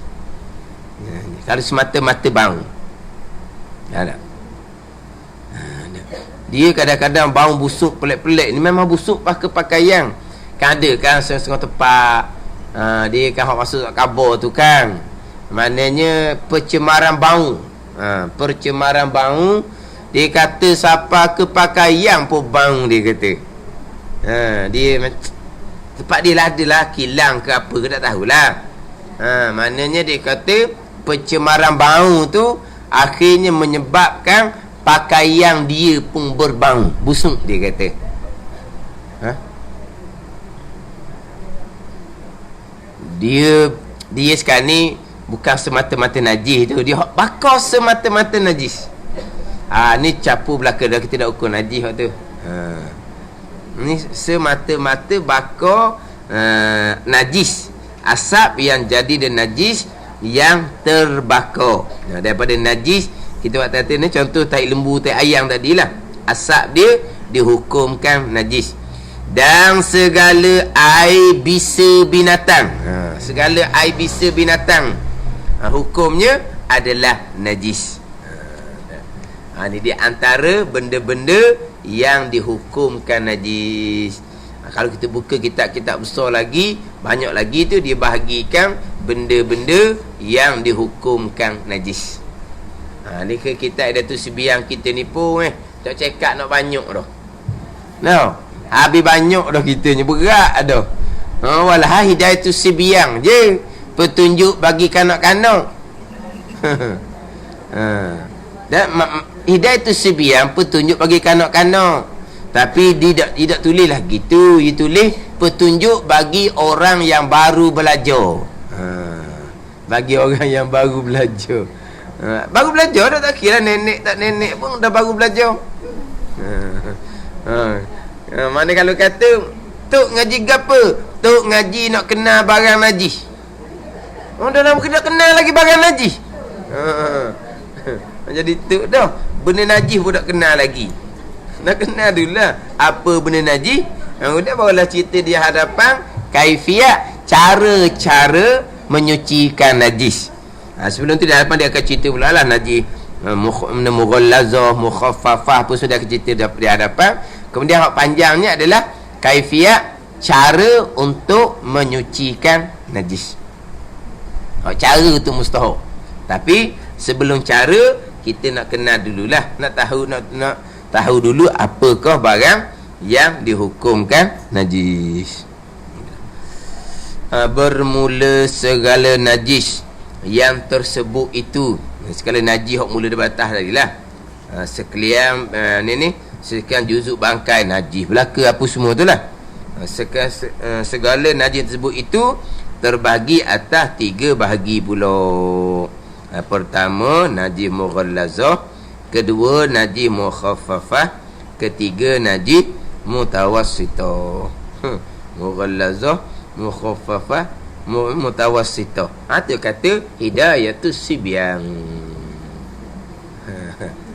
Kalau semata-mata bau. Dia kadang-kadang bau busuk pelik-pelik ni, memang busuk pakai pakaian. Kan ada kan setengah tempat dia kan masuk kat kabur tu kan, maknanya pencemaran bau. Percemaran bau, dia kata siapa ke pakaian pun bau, dia kata. Dia tempat dia lah adalah kilang ke apa ke tak tahulah. Maknanya dia kata pencemaran bau tu akhirnya menyebabkan pakaian dia pun berbau, busuk, dia kata. Dia sekarang ni bukan semata-mata najis tu, dia bakar semata-mata najis. Ni campur belaka dah, kita dah ukur najis tu. Ni semata-mata bakar najis, asap yang jadi dan najis yang terbakar. Daripada najis kita buat kata ni, contoh tai lembu, tai ayam tadilah, asap dia dihukumkan najis. Dan segala air bisa binatang, segala air bisa binatang, hukumnya adalah najis. Ini dia antara benda-benda yang dihukumkan najis. Kalau kita buka kitab-kitab besar lagi, banyak lagi tu dia bahagikan benda-benda yang dihukumkan najis. Ni ke kitab Hidayatus Subiyan kita ni pun tak cekak nak banyak dah. Habis banyak dah kita ni, berat dah. Walah Hidayatus Subiyan je, petunjuk bagi kanak-kanak. Dan Hidayatus Subiyan petunjuk bagi kanak-kanak. Tapi tidak tulis lah gitu. Dia tulis petunjuk bagi orang yang baru belajar. Bagi orang yang baru belajar. Baru belajar dah, tak kira nenek tak nenek pun dah baru belajar. Mana kalau kata tok ngaji gapo? Tok ngaji nak kenal barang najis. Dalam kita kenal lagi barang najis. Jadi tok dah benda najis pun tak kenal lagi. Nak kenal dululah apa benda najis. Kemudian barulah cerita di hadapan kaifiat, cara-cara menyucikan najis. Sebelum tu di hadapan dia akan cerita pula lah najis mughallazah, mukhaffafah, apa sudah cerita di hadapan. Kemudian hak panjangnya adalah kaifiat, cara untuk menyucikan najis. Cara tu mustahab. Tapi sebelum cara, kita nak kenal dululah, nak tahu dulu apakah barang yang dihukumkan najis. Bermula segala najis yang tersebut itu, segala najis hok mula daripada atas tadilah, sekalian sekian juzuk bangkai najis belaka apa semua tu lah. Segala najis tersebut itu terbahagi atas 3 bahagi pula. Pertama najis mughallazah, kedua najis mukhaffafah, ketiga najis mutawassitah. Mughallazah, mukhaffafah, mutawassitah. Tu kata Hidayatus Subiyan.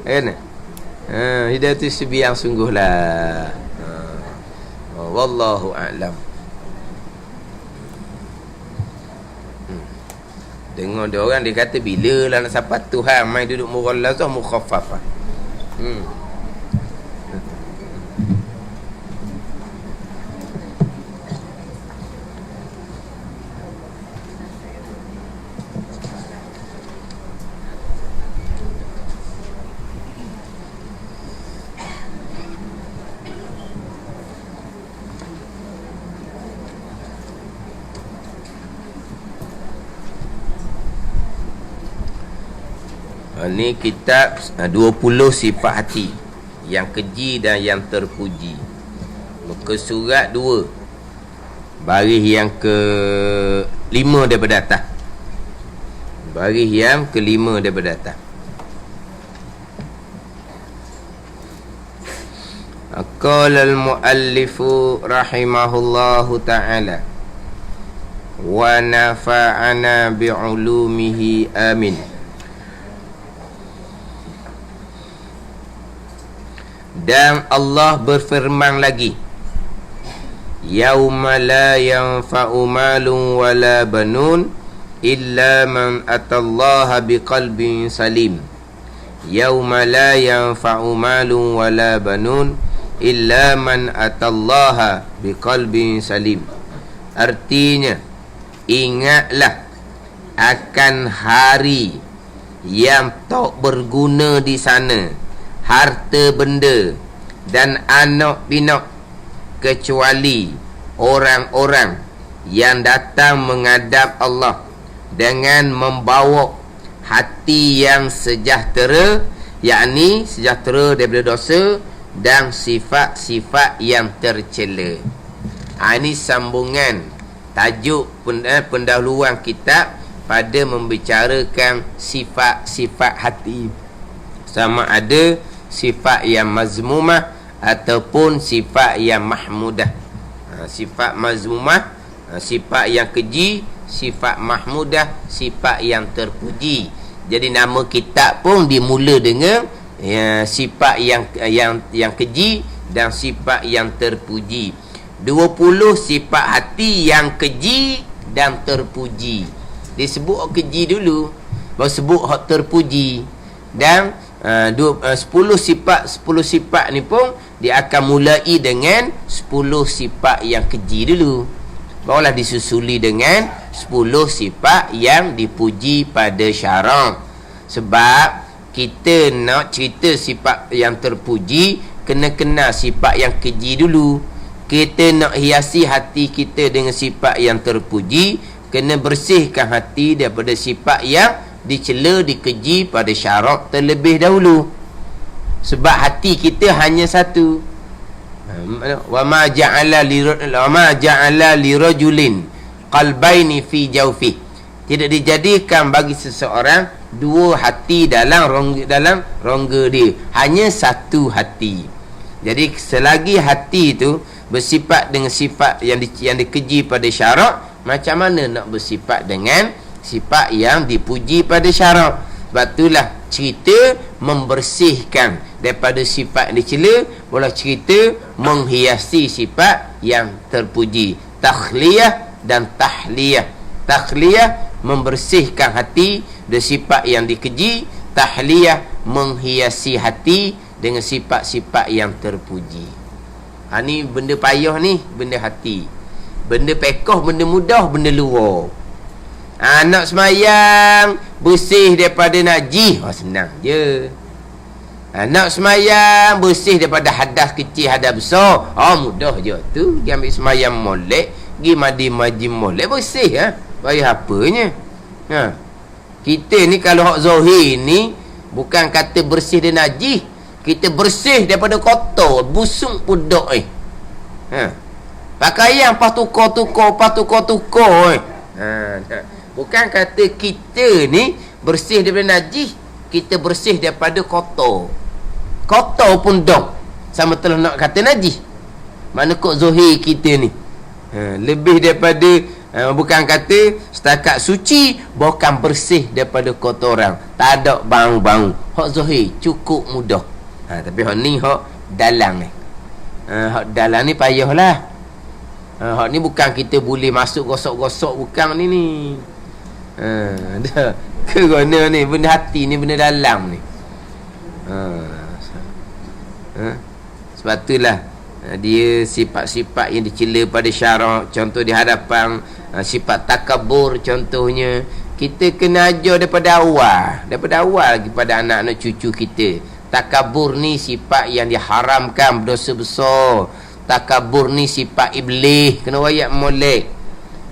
Kan? Hidayatus Subiyan sungguhlah. Wallahu a'lam. Dengar dia orang dia kata bila lah nak sampai Tuhan mai duduk mughallazah mukhaffafah. Ni kitab 20 sifat hati yang keji dan yang terpuji. Muka surat 2, baris yang ke-5 daripada atas. Baris yang ke-5 daripada atas. Qala al-muallifu rahimahullahu ta'ala wa nafa'ana bi'ulumihi amin. Dan Allah berfirman lagi, yauma la yanfa'u malun wala banun illa man atallaha biqalbin salim. Yauma la yanfa'u malun wala banun illa man atallaha biqalbin salim. Artinya, ingatlah akan hari yang tak berguna di sana, harta benda dan anak pinak, kecuali orang-orang yang datang menghadap Allah dengan membawa hati yang sejahtera, yakni sejahtera daripada dosa dan sifat-sifat yang tercela. Ini sambungan tajuk pendahuluan kitab pada membicarakan sifat-sifat hati, sama ada sifat yang mazmumah ataupun sifat yang mahmudah. Sifat mazmumah, sifat yang keji; sifat mahmudah, sifat yang terpuji. Jadi nama kitab pun dimula dengan sifat yang keji dan sifat yang terpuji. 20 sifat hati yang keji dan terpuji. Disebut keji dulu, baru sebut hak terpuji. Dan 10 sifat ni pun dia akan mulai dengan 10 sifat yang keji dulu, barulah disusuli dengan 10 sifat yang dipuji pada syarak. Sebab kita nak cerita sifat yang terpuji, kena kenal sifat yang keji dulu. Kita nak hiasi hati kita dengan sifat yang terpuji, kena bersihkan hati daripada sifat yang dicela, dikeji pada syarak terlebih dahulu. Sebab hati kita hanya satu. Wa ma ja'ala li rajulin qalbaini fi jawfi. Tidak dijadikan bagi seseorang dua hati dalam rongga dia, hanya satu hati. Jadi selagi hati itu bersifat dengan sifat yang dikeji pada syarak, macam mana nak bersifat dengan sifat yang dipuji pada syarak? Sebab itulah cerita membersihkan daripada sifat yang dicela, bola cerita menghiasi sifat yang terpuji. Takhliyah dan tahliyah. Takhliyah membersihkan hati dari sifat yang dikeji, tahliyah menghiasi hati dengan sifat-sifat yang terpuji. Ni benda payah ni, benda hati. Benda pekoh, benda mudah, benda luar. Nak semayang bersih daripada najis, senang je. Nak semayang bersih daripada hadas kecil, hadas besar, mudah je. Tu pergi ambil semayang molek, pergi mandi molek, bersih. Payah apanya. Kita ni kalau hak zahir ni bukan kata bersih dari najis, kita bersih daripada kotor, busuk pudok pakaian pas tukar bukan kata kita ni bersih daripada najis, kita bersih daripada kotor pun dok sama telah nak kata najis. Mana kok zahir kita ni lebih daripada bukan kata setakat suci, bukan bersih daripada kotoran, tak ada bau-bau. Hak zahir cukup mudah. Tapi hak ni hak dalam ni. Hak dalam ni payahlah. Hak ni bukan kita boleh masuk gosok-gosok, bukan ni. Dah. Kerana ni benda hati ni, benda dalam ni. Sebab itulah dia sifat-sifat yang dicela pada syarak. Contoh di hadapan sifat takabur contohnya. Kita kena ajar daripada awal lagi pada anak-anak cucu kita. Takabur ni sifat yang diharamkan, berdosa besar. Takabur ni sifat iblis, kena wayak molek.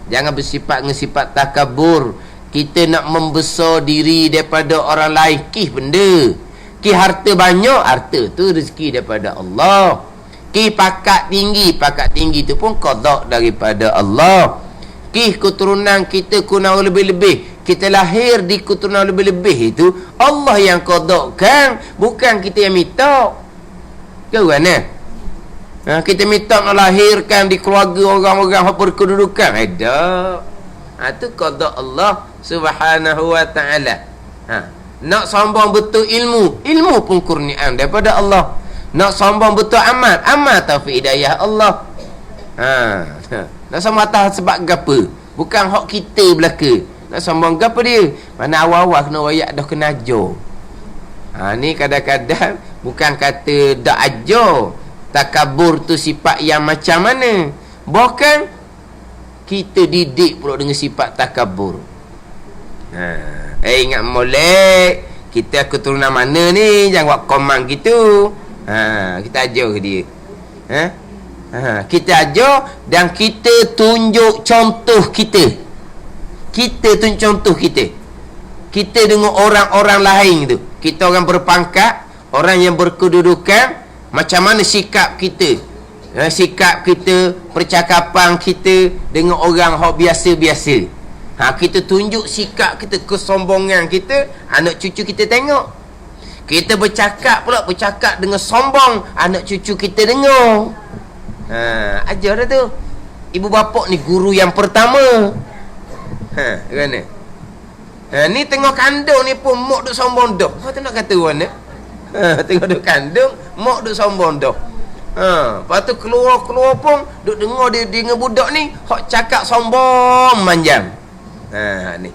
Jangan bersifat dengan sifat takabur. Kita nak membesar diri daripada orang lain. Kih benda, kih harta banyak, harta tu rezeki daripada Allah. Kih pakat tinggi tu pun qada daripada Allah. Kih keturunan kita kurang lebih-lebih, kita lahir di keturunan lebih-lebih, itu Allah yang qadakan, bukan kita yang minta. Kan kita minta nak lahirkan di keluarga orang-orang yang berkedudukan, itu qada Allah Subhanahu wa ta'ala. Nak sambung betul ilmu pun kurniaan daripada Allah. Nak sambung betul amal taufik hidayah Allah. Nak sambung atas sebab gapa, bukan hak kita belaka. Nak sambung gapa dia, mana awal-awal kena wayak dah kena ajar. Ni kadang-kadang bukan kata dak ajar. Takabur tu sifat yang macam mana, bukan kita didik pula dengan sifat takabur. Ingat molek. Kita keturunan mana ni? Jangan buat komang gitu. Kita ajar ke dia. Kita ajar dan kita tunjuk contoh kita. Kita tunjuk contoh kita. Kita dengan orang-orang lain tu. Kita orang berpangkat, orang yang berkedudukan, macam mana sikap kita. Sikap kita, percakapan kita dengan orang hok biasa-biasa. Kita tunjuk sikap kita, kesombongan kita, anak cucu kita tengok. Kita bercakap pula, bercakap dengan sombong, anak cucu kita dengar. Ajar dah tu. Ibu bapa ni guru yang pertama. Kerana ni tengok kandung ni pun mak duk sombong dah. Apa tu nak kata mana? Tengok duk kandung, mak duk sombong dah. Lepas tu keluar pun duk dengar dia dengan budak ni hok cakap sombong manjang. Ni.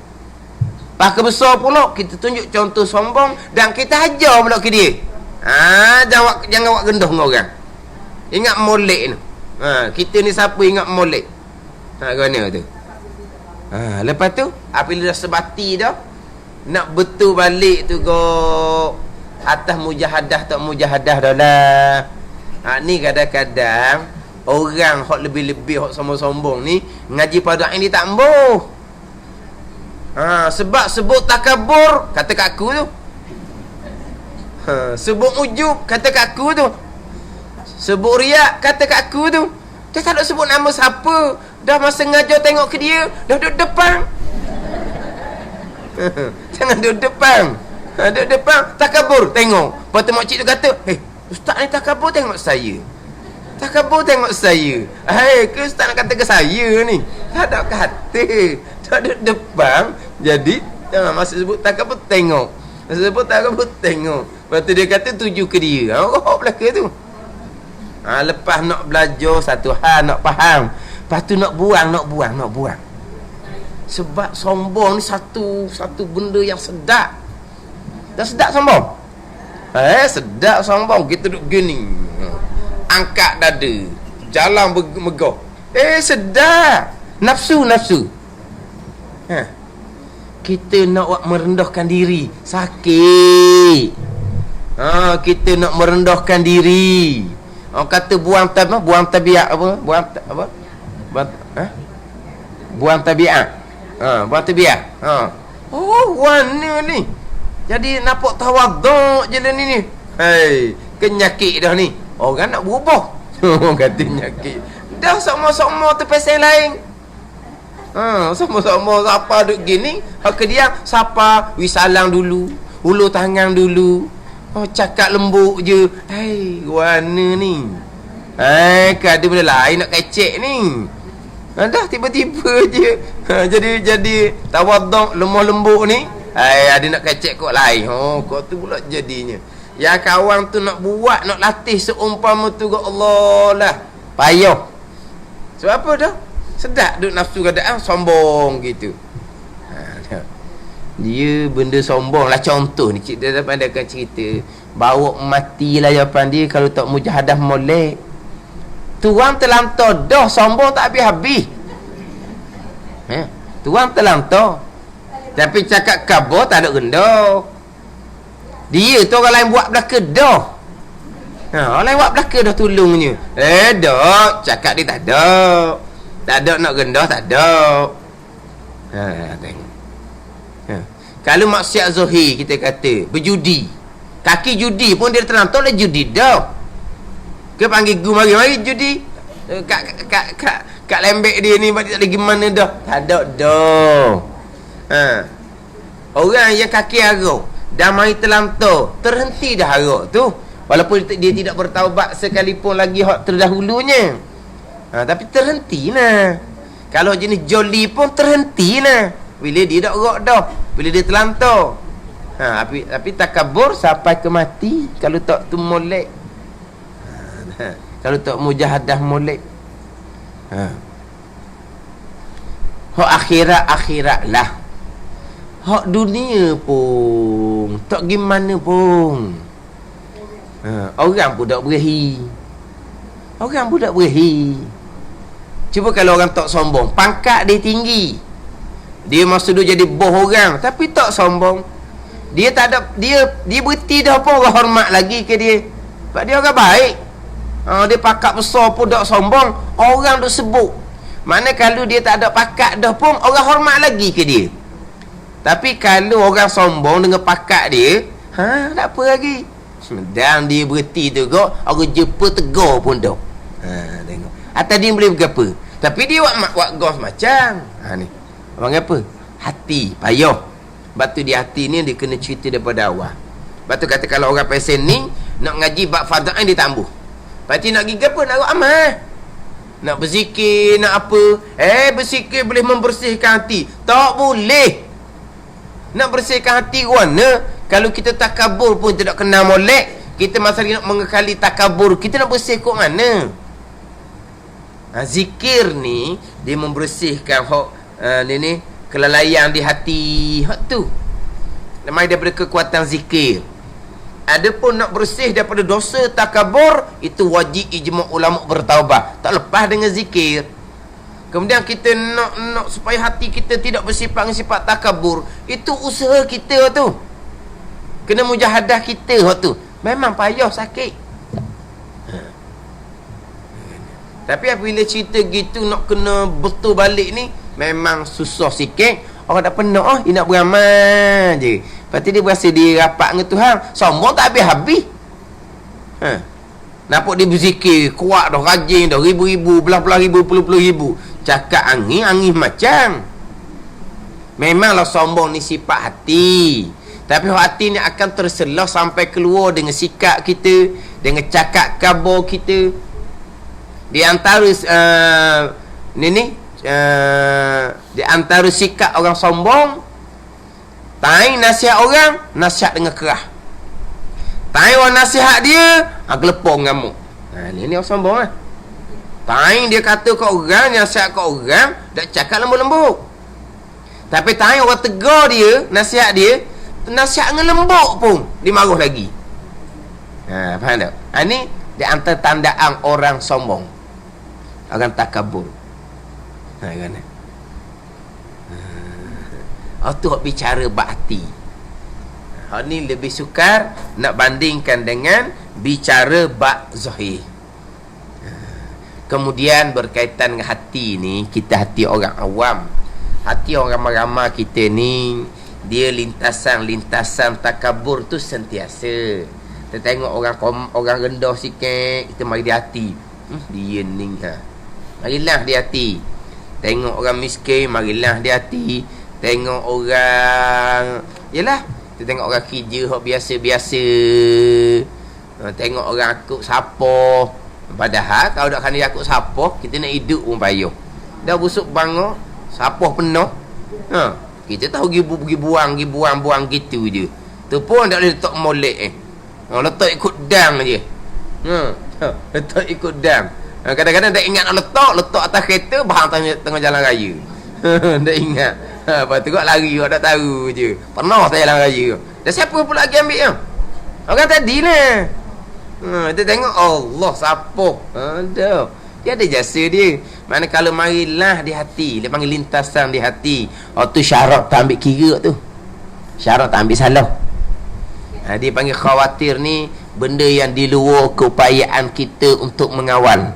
Pak besar pula kita tunjuk contoh sombong dan kita ajar pula ke dia. Jangan buat gendoh dengan orang. Ingat molek ni. Kita ni siapa ingat molek? Gana tu. Lepas tu apabila dah sebati dah, nak betul balik tu go atas mujahadah tak mujahadah dah lah. Ni kadang-kadang orang hok lebih-lebih hok sombong-sombong ni ngaji pada ini tak ambuh. Sebab sebut takabur kata kat aku tu. Sebut ujub kata kat aku tu. Sebut riak kata kat aku tu. Dia tak nak sebut nama siapa. Dah masa ngajar tengok ke dia, dah duduk depan. Jangan duduk depan. Duduk depan, takabur tengok. Lepas tu makcik tu kata, ustaz ni takabur tengok saya. Takabur tengok saya. Ke ustaz nak kata ke saya ni? Tak ada kata. Tak duduk depan. Jadi masa sebut takabur tengok. Masa sebut takabur tengok. Lepas tu dia kata tuju ke dia. Oh belaka tu. Lepas nak belajar satu hal, nak faham. Lepas tu nak buang. Sebab sombong ni satu benda yang sedap. Dah sedap sombong. Sedap sombong. Kita duduk gini, angkat dada, jalan megah. Sedap. Nafsu. Kita nak merendahkan diri, sakit. Kita nak merendahkan diri. Orang kata buang tabiat apa? Buang tabiat. Buang tabiat. Warna ni. Jadi nampak tawaduk je lah ni. Kenyakit dah ni. Orang nak berubah. Orang kata nyakit. Dah sama-sama tu pasal lain. Sama-sama siapa duduk gini, hak ke dia siapa wisalang dulu, ulur tangan dulu. Cakap lembut je. Warna ni. Ada benda lain nak kecek ni. Dah tiba-tiba je. Jadi tawaduk lemah lembut ni. Ada nak kecek kot lain. Kau tu pula jadinya. Yang kawan tu nak buat, nak latih seumpama tu ke Allah lah. Payah. Sebab apa dah? Sedap duk nafsu keadaan sombong gitu. Dia benda sombong lah. Contoh ni dia dapat adakan cerita, bawa matilah jawapan dia kalau tak mujahadah molek. Tuan terlantar dah sombong tak habis-habis. Tuan terlantar tapi cakap kabar tak ada rendah. Dia tu orang lain buat belaka dah. Orang lain buat belaka dah tolongnya. Dah cakap dia tak ada. Tak ada nak rendah, tak ada. Tengok. Kalau maksiat zahir kita kata berjudi, kaki judi pun dia terlantar lah judi dah. Ke panggil guru mari judi. Kat lembek dia ni tak lagi mana dah. Tak ada dah. Orang yang kaki harok dah mari terlantar, terhenti dah harok tu. Walaupun dia tidak bertaubat sekalipun lagi hak terdahulunya. Tapi terhenti lah. Kalau jenis joli pun terhenti lah. Bila dia dah gerak dah, bila dia terlantar. Tapi takabur sampai ke mati. Kalau tak tu molek. Kalau tak mujahadah molek. Hak akhirat lah. Hak dunia pun tak gimana pun. Orang pun tak berahi. Cuba kalau orang tak sombong, pangkat dia tinggi, Dia masa dulu jadi boh orang, tapi tak sombong. Dia tak ada, dia berhenti dah pun orang hormat lagi ke dia. Sebab dia orang baik. Dia pakat besar pun tak sombong, orang duk sebut. Mana kalau dia tak ada pakat dah pun orang hormat lagi ke dia. Tapi kalau orang sombong dengan pakat dia, tak apa lagi. Dan dia berhenti tu kok, orang jumpa tegur pun dah. Tengok. Atas dia boleh berapa. Tapi dia buat gos macam. Ni. Orang apa? Hati, payah. Sebab tu di hati ni dia kena cerita daripada awal. Sebab tu kata kalau orang pesen ni, nak ngaji bab farda'ain dia tambah. Lepas tu nak pergi apa? Nak amal. Nak berzikir, nak apa. Berzikir boleh membersihkan hati. Tak boleh. Nak bersihkan hati mana? Kalau kita takabur pun tidak kena molek. Kita masalah nak mengekali takabur, kita nak bersih kok mana? Zikir ni dia membersihkan ni kelalaian di hati. Hak tu. Namanya daripada kekuatan zikir. Adapun nak bersih daripada dosa takabur, itu wajib ijma' ulama bertaubat. Tak lepas dengan zikir. Kemudian kita nak supaya hati kita tidak bersifat dengan sifat takabur, itu usaha kita tu. Kena mujahadah kita tu. Memang payah, sakit. Tapi apabila cerita gitu nak kena betul balik ni, memang susah sikit. Orang tak pernah dia nak beramal je. Lepas tu dia berasa dia rapat dengan Tuhan, sombong tak habis-habis. Nampak dia berzikir kuat dah, rajin dah, ribu-ribu, belah-belah ribu, puluh-puluh ribu. Cakap angin macam. Memanglah sombong ni sifat hati. Tapi hati ni akan terselah sampai keluar dengan sikap kita, dengan cakap kabar kita. Di antara di antara sikap orang sombong, taing nasihat orang, nasihat dengan kerah. Taing orang nasihat dia, gelepong ngamuk. Ni orang sombong lah. Taing dia kata kat orang, nasihat kat orang, dak cakap lembut-lembut. Tapi taing orang tegur dia, nasihat dia, nasihat dengan lembut pun dia marah lagi. Faham tak? Ni di antara tandaan orang sombong, orang takabur. Kan? Tu bicara bakti. Ni lebih sukar nak bandingkan dengan bicara bak zahir. Kemudian berkaitan dengan hati ni, kita hati orang awam, hati orang ramai-ramai kita ni, dia lintasan takabur tu sentiasa. Kita tengok orang rendah sikit, kita mari di hati. Dia ni marilah di hati. Tengok orang miskin, marilah di hati. Tengok orang, yalah, kita tengok orang kerja hok biasa-biasa. Tengok orang akuk sapoh. Padahal kalau dak kena akuk sapoh, kita nak hidup pun payah. Dah busuk bangor, sapoh penuh. Kita tahu pergi buang gitu je. Tu pun tak boleh letak molek letak ikut dam je. Letak ikut dam. Kadang-kadang tak ingat nak letak atas kereta, bahang tengah jalan raya. Tak ingat. Lepas tu kau lari, kau tak tahu je. Pernah tak jalan raya. Dan siapa pula lagi ambil yang? Orang tadi lah. Kita tengok Allah siapa. Ada. Dia ada jasa dia. Mana kalau marilah di hati, dia panggil lintasan di hati. Tu syarat tak ambil kira tu. Syarat tak ambil salah. Dia panggil khawatir ni benda yang di luar keupayaan kita untuk mengawal.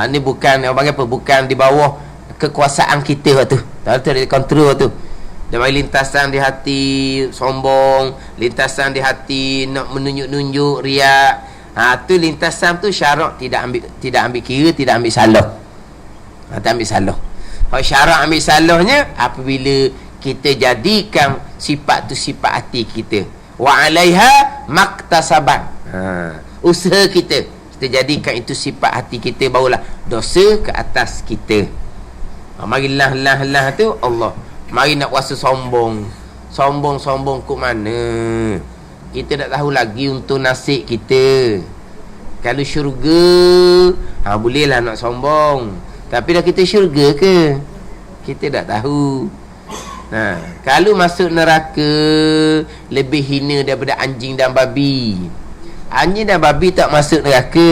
Ni bukan orang panggil apa? Bukan di bawah kekuasaan kita tu. Tak ada kontrol tu. Dia main lintasan di hati sombong, lintasan di hati nak menunjuk-nunjuk, riak. Tu lintasan tu syarak tidak ambil kira, tidak ambil salah. Tak ambil salah. Kalau syarak ambil salahnya apabila kita jadikan sifat tu sifat hati kita. Wa 'alaiha maktasaban. Usaha kita jadikan itu sifat hati kita, barulah dosa ke atas kita. Marilah tu Allah. Mari nak rasa sombong kok mana? Kita tak tahu lagi untuk nasib kita. Kalau syurga, bolehlah nak sombong. Tapi dah kita syurga ke? Kita tak tahu. Kalau masuk neraka, lebih hina daripada anjing dan babi. Anjing dan babi tak masuk neraka.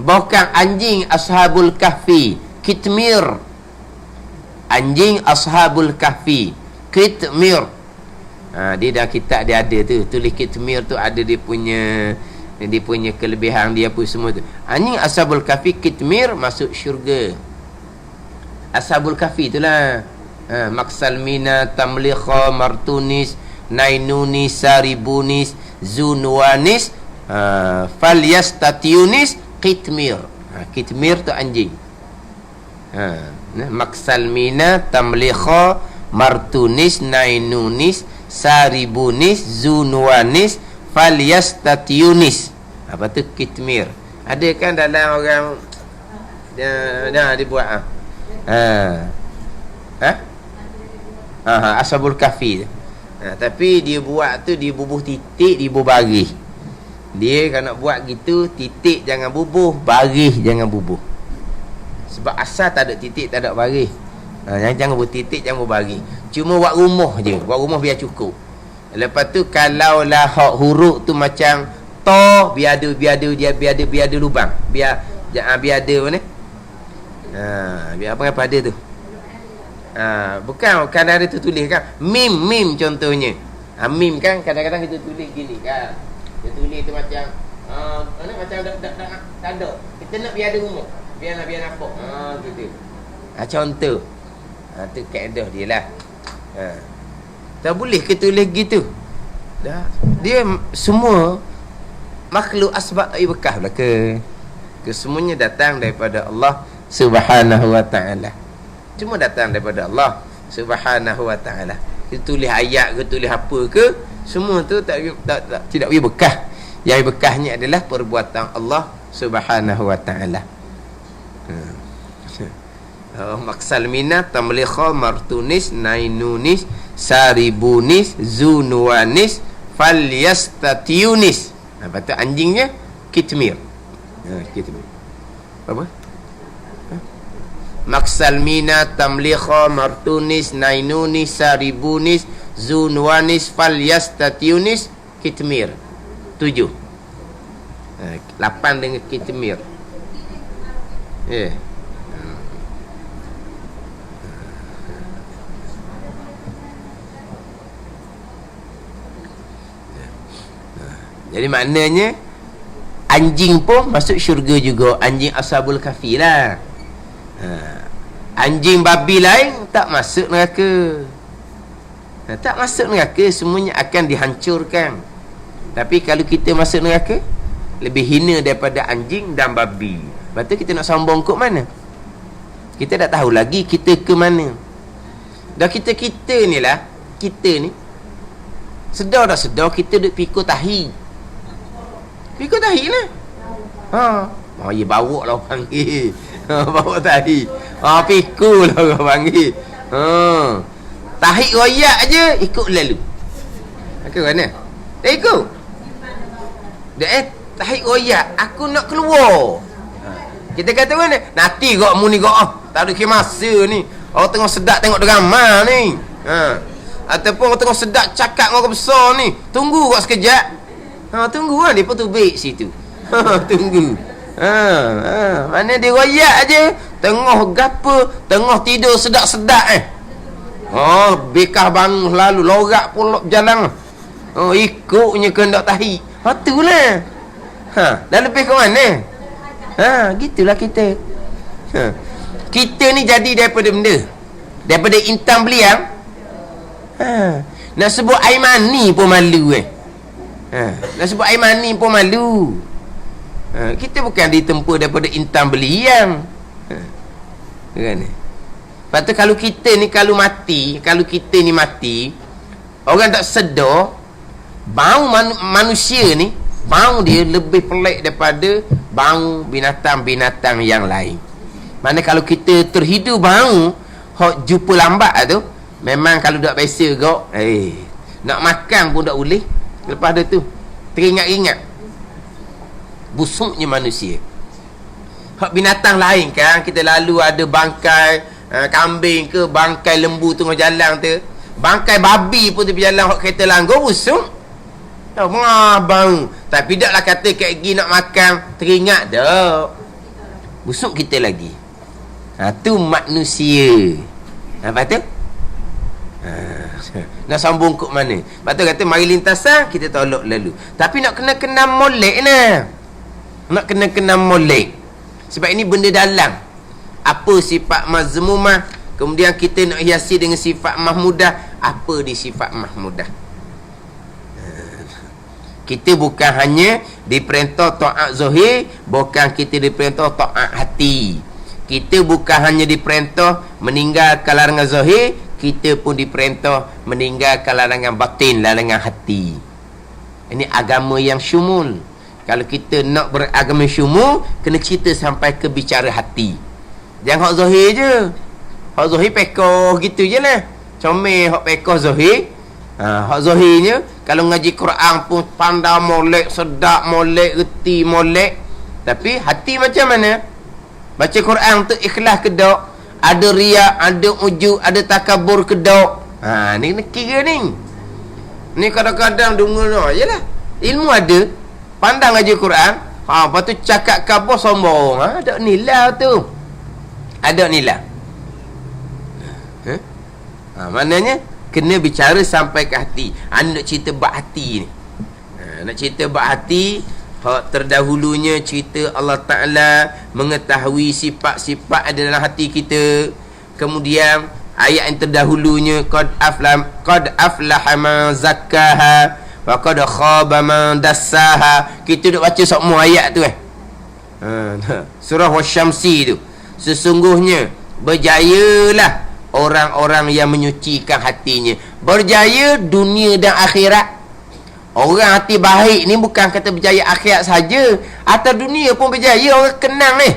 Bahkan anjing Ashabul Kahfi, Kitmir, Anjing Ashabul Kahfi, Qitmir. Dia dalam kitab dia ada tu, tulis Qitmir tu ada dia punya kelebihan dia pun semua tu. Anjing Ashabul Kahfi, Qitmir masuk syurga. Ashabul Kahfi itulah. Maksal Mina, Tamlikha, Martunis, Nainunis, Saribunis, Zunwanis, Falyastatiunis, Qitmir. Qitmir tu anjing. Maksal Mina, Tamlikha, Martunis, Nainunis, Saribunis, Zunwanis, Falyastatiunis. Apa tu Qitmir? Ada kan dalam orang dah dibuat Ashabul Kahfi. Tapi dia buat tu, dia bubuh titik, dia bubuh baris. Dia kalau nak buat gitu, titik jangan bubuh, baris jangan bubuh. Sebab asal tak ada titik, tak ada baris. Jangan bubuh titik, jangan bubuh baris. Cuma buat rumah je, buat rumah biar cukup. Lepas tu kalau lah huruf tu macam to, biar ada lubang, biar ada mana? Biar apa pada tu. Bukan kadang ada tu tulis kan mim contohnya. Mim kan kadang-kadang kita tulis gini kan. Dia tulis tu macam macam tak ada. Kita nak biar ada rumah, biar nampak. Gitu. Contoh. Tu kaedah dia lah. Tak boleh kita tulis gitu. Dah. Dia semua makhluk asbab tak bekas belaka. Kesemuanya datang daripada Allah Subhanahu wa ta'ala. Cuma datang daripada Allah Subhanahu wa ta'ala. Kita tulis ayat ke, tulis apa ke, semua tu tidak boleh bekas. Yang bekasnya adalah perbuatan Allah Subhanahu wa ta'ala. Maksal Mina, Tamlikha, Martunis, Nainunis, Saribunis, Zunwanis, Falyastatiunis. Lepas tu anjingnya Qitmir. Qitmir apa? Maksal Mina, Tamlikha, Martunis, Nainunis, Saribunis, Zunwanis, Falyastatiunis, Qitmir. 7. 8 dengan Qitmir. Jadi maknanya anjing pun masuk syurga juga. Anjing Ashabul Kahfi lah. Anjing babi lain tak masuk neraka. Tak masuk neraka, semuanya akan dihancurkan. Tapi kalau kita masuk neraka, lebih hina daripada anjing dan babi. Lepas tu kita nak sambung ke mana? Kita tak tahu lagi kita ke mana. Dah kita ni lah, kita ni sedar tak sedar kita duk pikul tahi. Pikul tahi lah. Ya bawa lah orang panggil. Bawa tahi. Pikul lah orang panggil. Tahi royak je ikut lalu. Ke mana? Dah ikut. Dah tahi royak, aku nak keluar. Kita kata mana? Nanti kok mu ni kok. Tak ada ke masa ni. Orang tengah sedap tengok drama ni. Ataupun orang tengah sedap cakap dengan orang besar ni. Tunggu kok sekejap. Tunggu lah, dia pun tu baik situ. Tunggu. Mana dia royak je. Tengah gapa, tengah tidur sedap-sedap bekah bangun lalu lorak pula berjalan. Ikutnya kehendak tahi. Itulah. Dah lebih ke mana? Gitulah kita. Kita ni jadi daripada benda, daripada intan beliang. Nak sebut air mani pun malu nak sebut air mani pun malu. Kita bukan ditempa daripada intan beliang. Kan? Lepas tu kalau kita ni kalau kita ni mati, orang tak sedar bau manusia ni, bau dia lebih pelik daripada bau binatang-binatang yang lain. Mana kalau kita terhidu bau hok jumpa lambat tu, memang kalau dak biasa gok, nak makan pun tak boleh. Lepas tu teringat-ingat busuknya manusia. Hak binatang lain kan, kita lalu ada bangkai kambing ke, bangkai lembu tengah jalan tu, bangkai babi pun tepi jalan hak kereta langgar busuk. Bau. Tapi taklah kata kat gigi nak makan teringat dak. Busuk kita lagi. Tu manusia. Lepas tu nak sambung ke mana? Lepas tu kata mari lintasan, kita tolak lalu. Tapi nak kena molek nah. Nak kena molek. Sebab ini benda dalam. Apa sifat mazmumah, kemudian kita nak hiasi dengan sifat mahmudah. Apa di sifat mahmudah? Kita bukan hanya diperintah taat zahir, bukan kita diperintah taat hati. Kita bukan hanya diperintah meninggalkan larangan zahir, kita pun diperintah meninggalkan larangan batin, larangan hati. Ini agama yang syumul. Kalau kita nak beragama syumul, kena cerita sampai ke bicara hati. Jangan hak zahir je. Hak zahir pekoh gitu je lah. Comel hak pekoh zahir. Hak zahirnya, kalau ngaji Quran pun pandai molek, sedap molek, reti molek. Tapi hati macam mana? Baca Quran tu ikhlas ke tak? Ada riak, ada ujub, ada takabur ke tak? Ni kira ni. Ni kadang-kadang dengar jelah. Ilmu ada, pandang ngaji Quran, lepas tu cakap kabur sombong. Ada nilai tu. Ada nilai. Maknanya kena bicara sampai ke hati. Nak cerita bab hati ni. Nak cerita bab hati, terdahulunya cerita Allah Ta'ala mengetahui sifat-sifat ada dalam hati kita. Kemudian ayat yang terdahulunya qad aflaha man zakkaha wa qad khaba man dassaha. Kita duk baca semua ayat tu surah Wasyamsi tu. Sesungguhnya berjayalah orang-orang yang menyucikan hatinya. Berjaya dunia dan akhirat. Orang hati baik ni bukan kata berjaya akhirat saja, atas dunia pun berjaya. Orang kenang ni,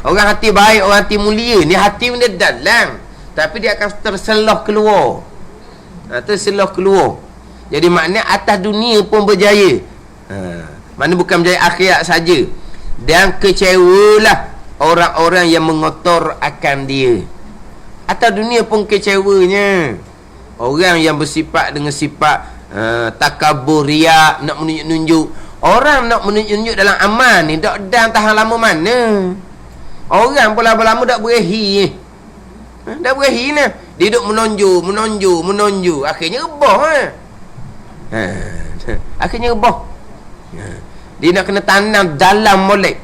orang hati baik, orang hati mulia ni, hati benda dalam, tapi dia akan terseloh keluar. Terseloh keluar. Jadi maknanya atas dunia pun berjaya. Maknanya bukan berjaya akhirat saja. Dan kecewalah orang-orang yang mengotor akan dia. Atas dunia pun kecewanya. Orang yang bersifat dengan sifat takabur, riak, nak menunjuk-nunjuk. Orang nak menunjuk-nunjuk dalam amal ni tak dan tahan lama mana. Orang pun lama-lama tak berehi. Tak berehi ni. Dia duduk menonjol. Akhirnya rebah Akhirnya rebah. Dia nak kena tanam dalam molek.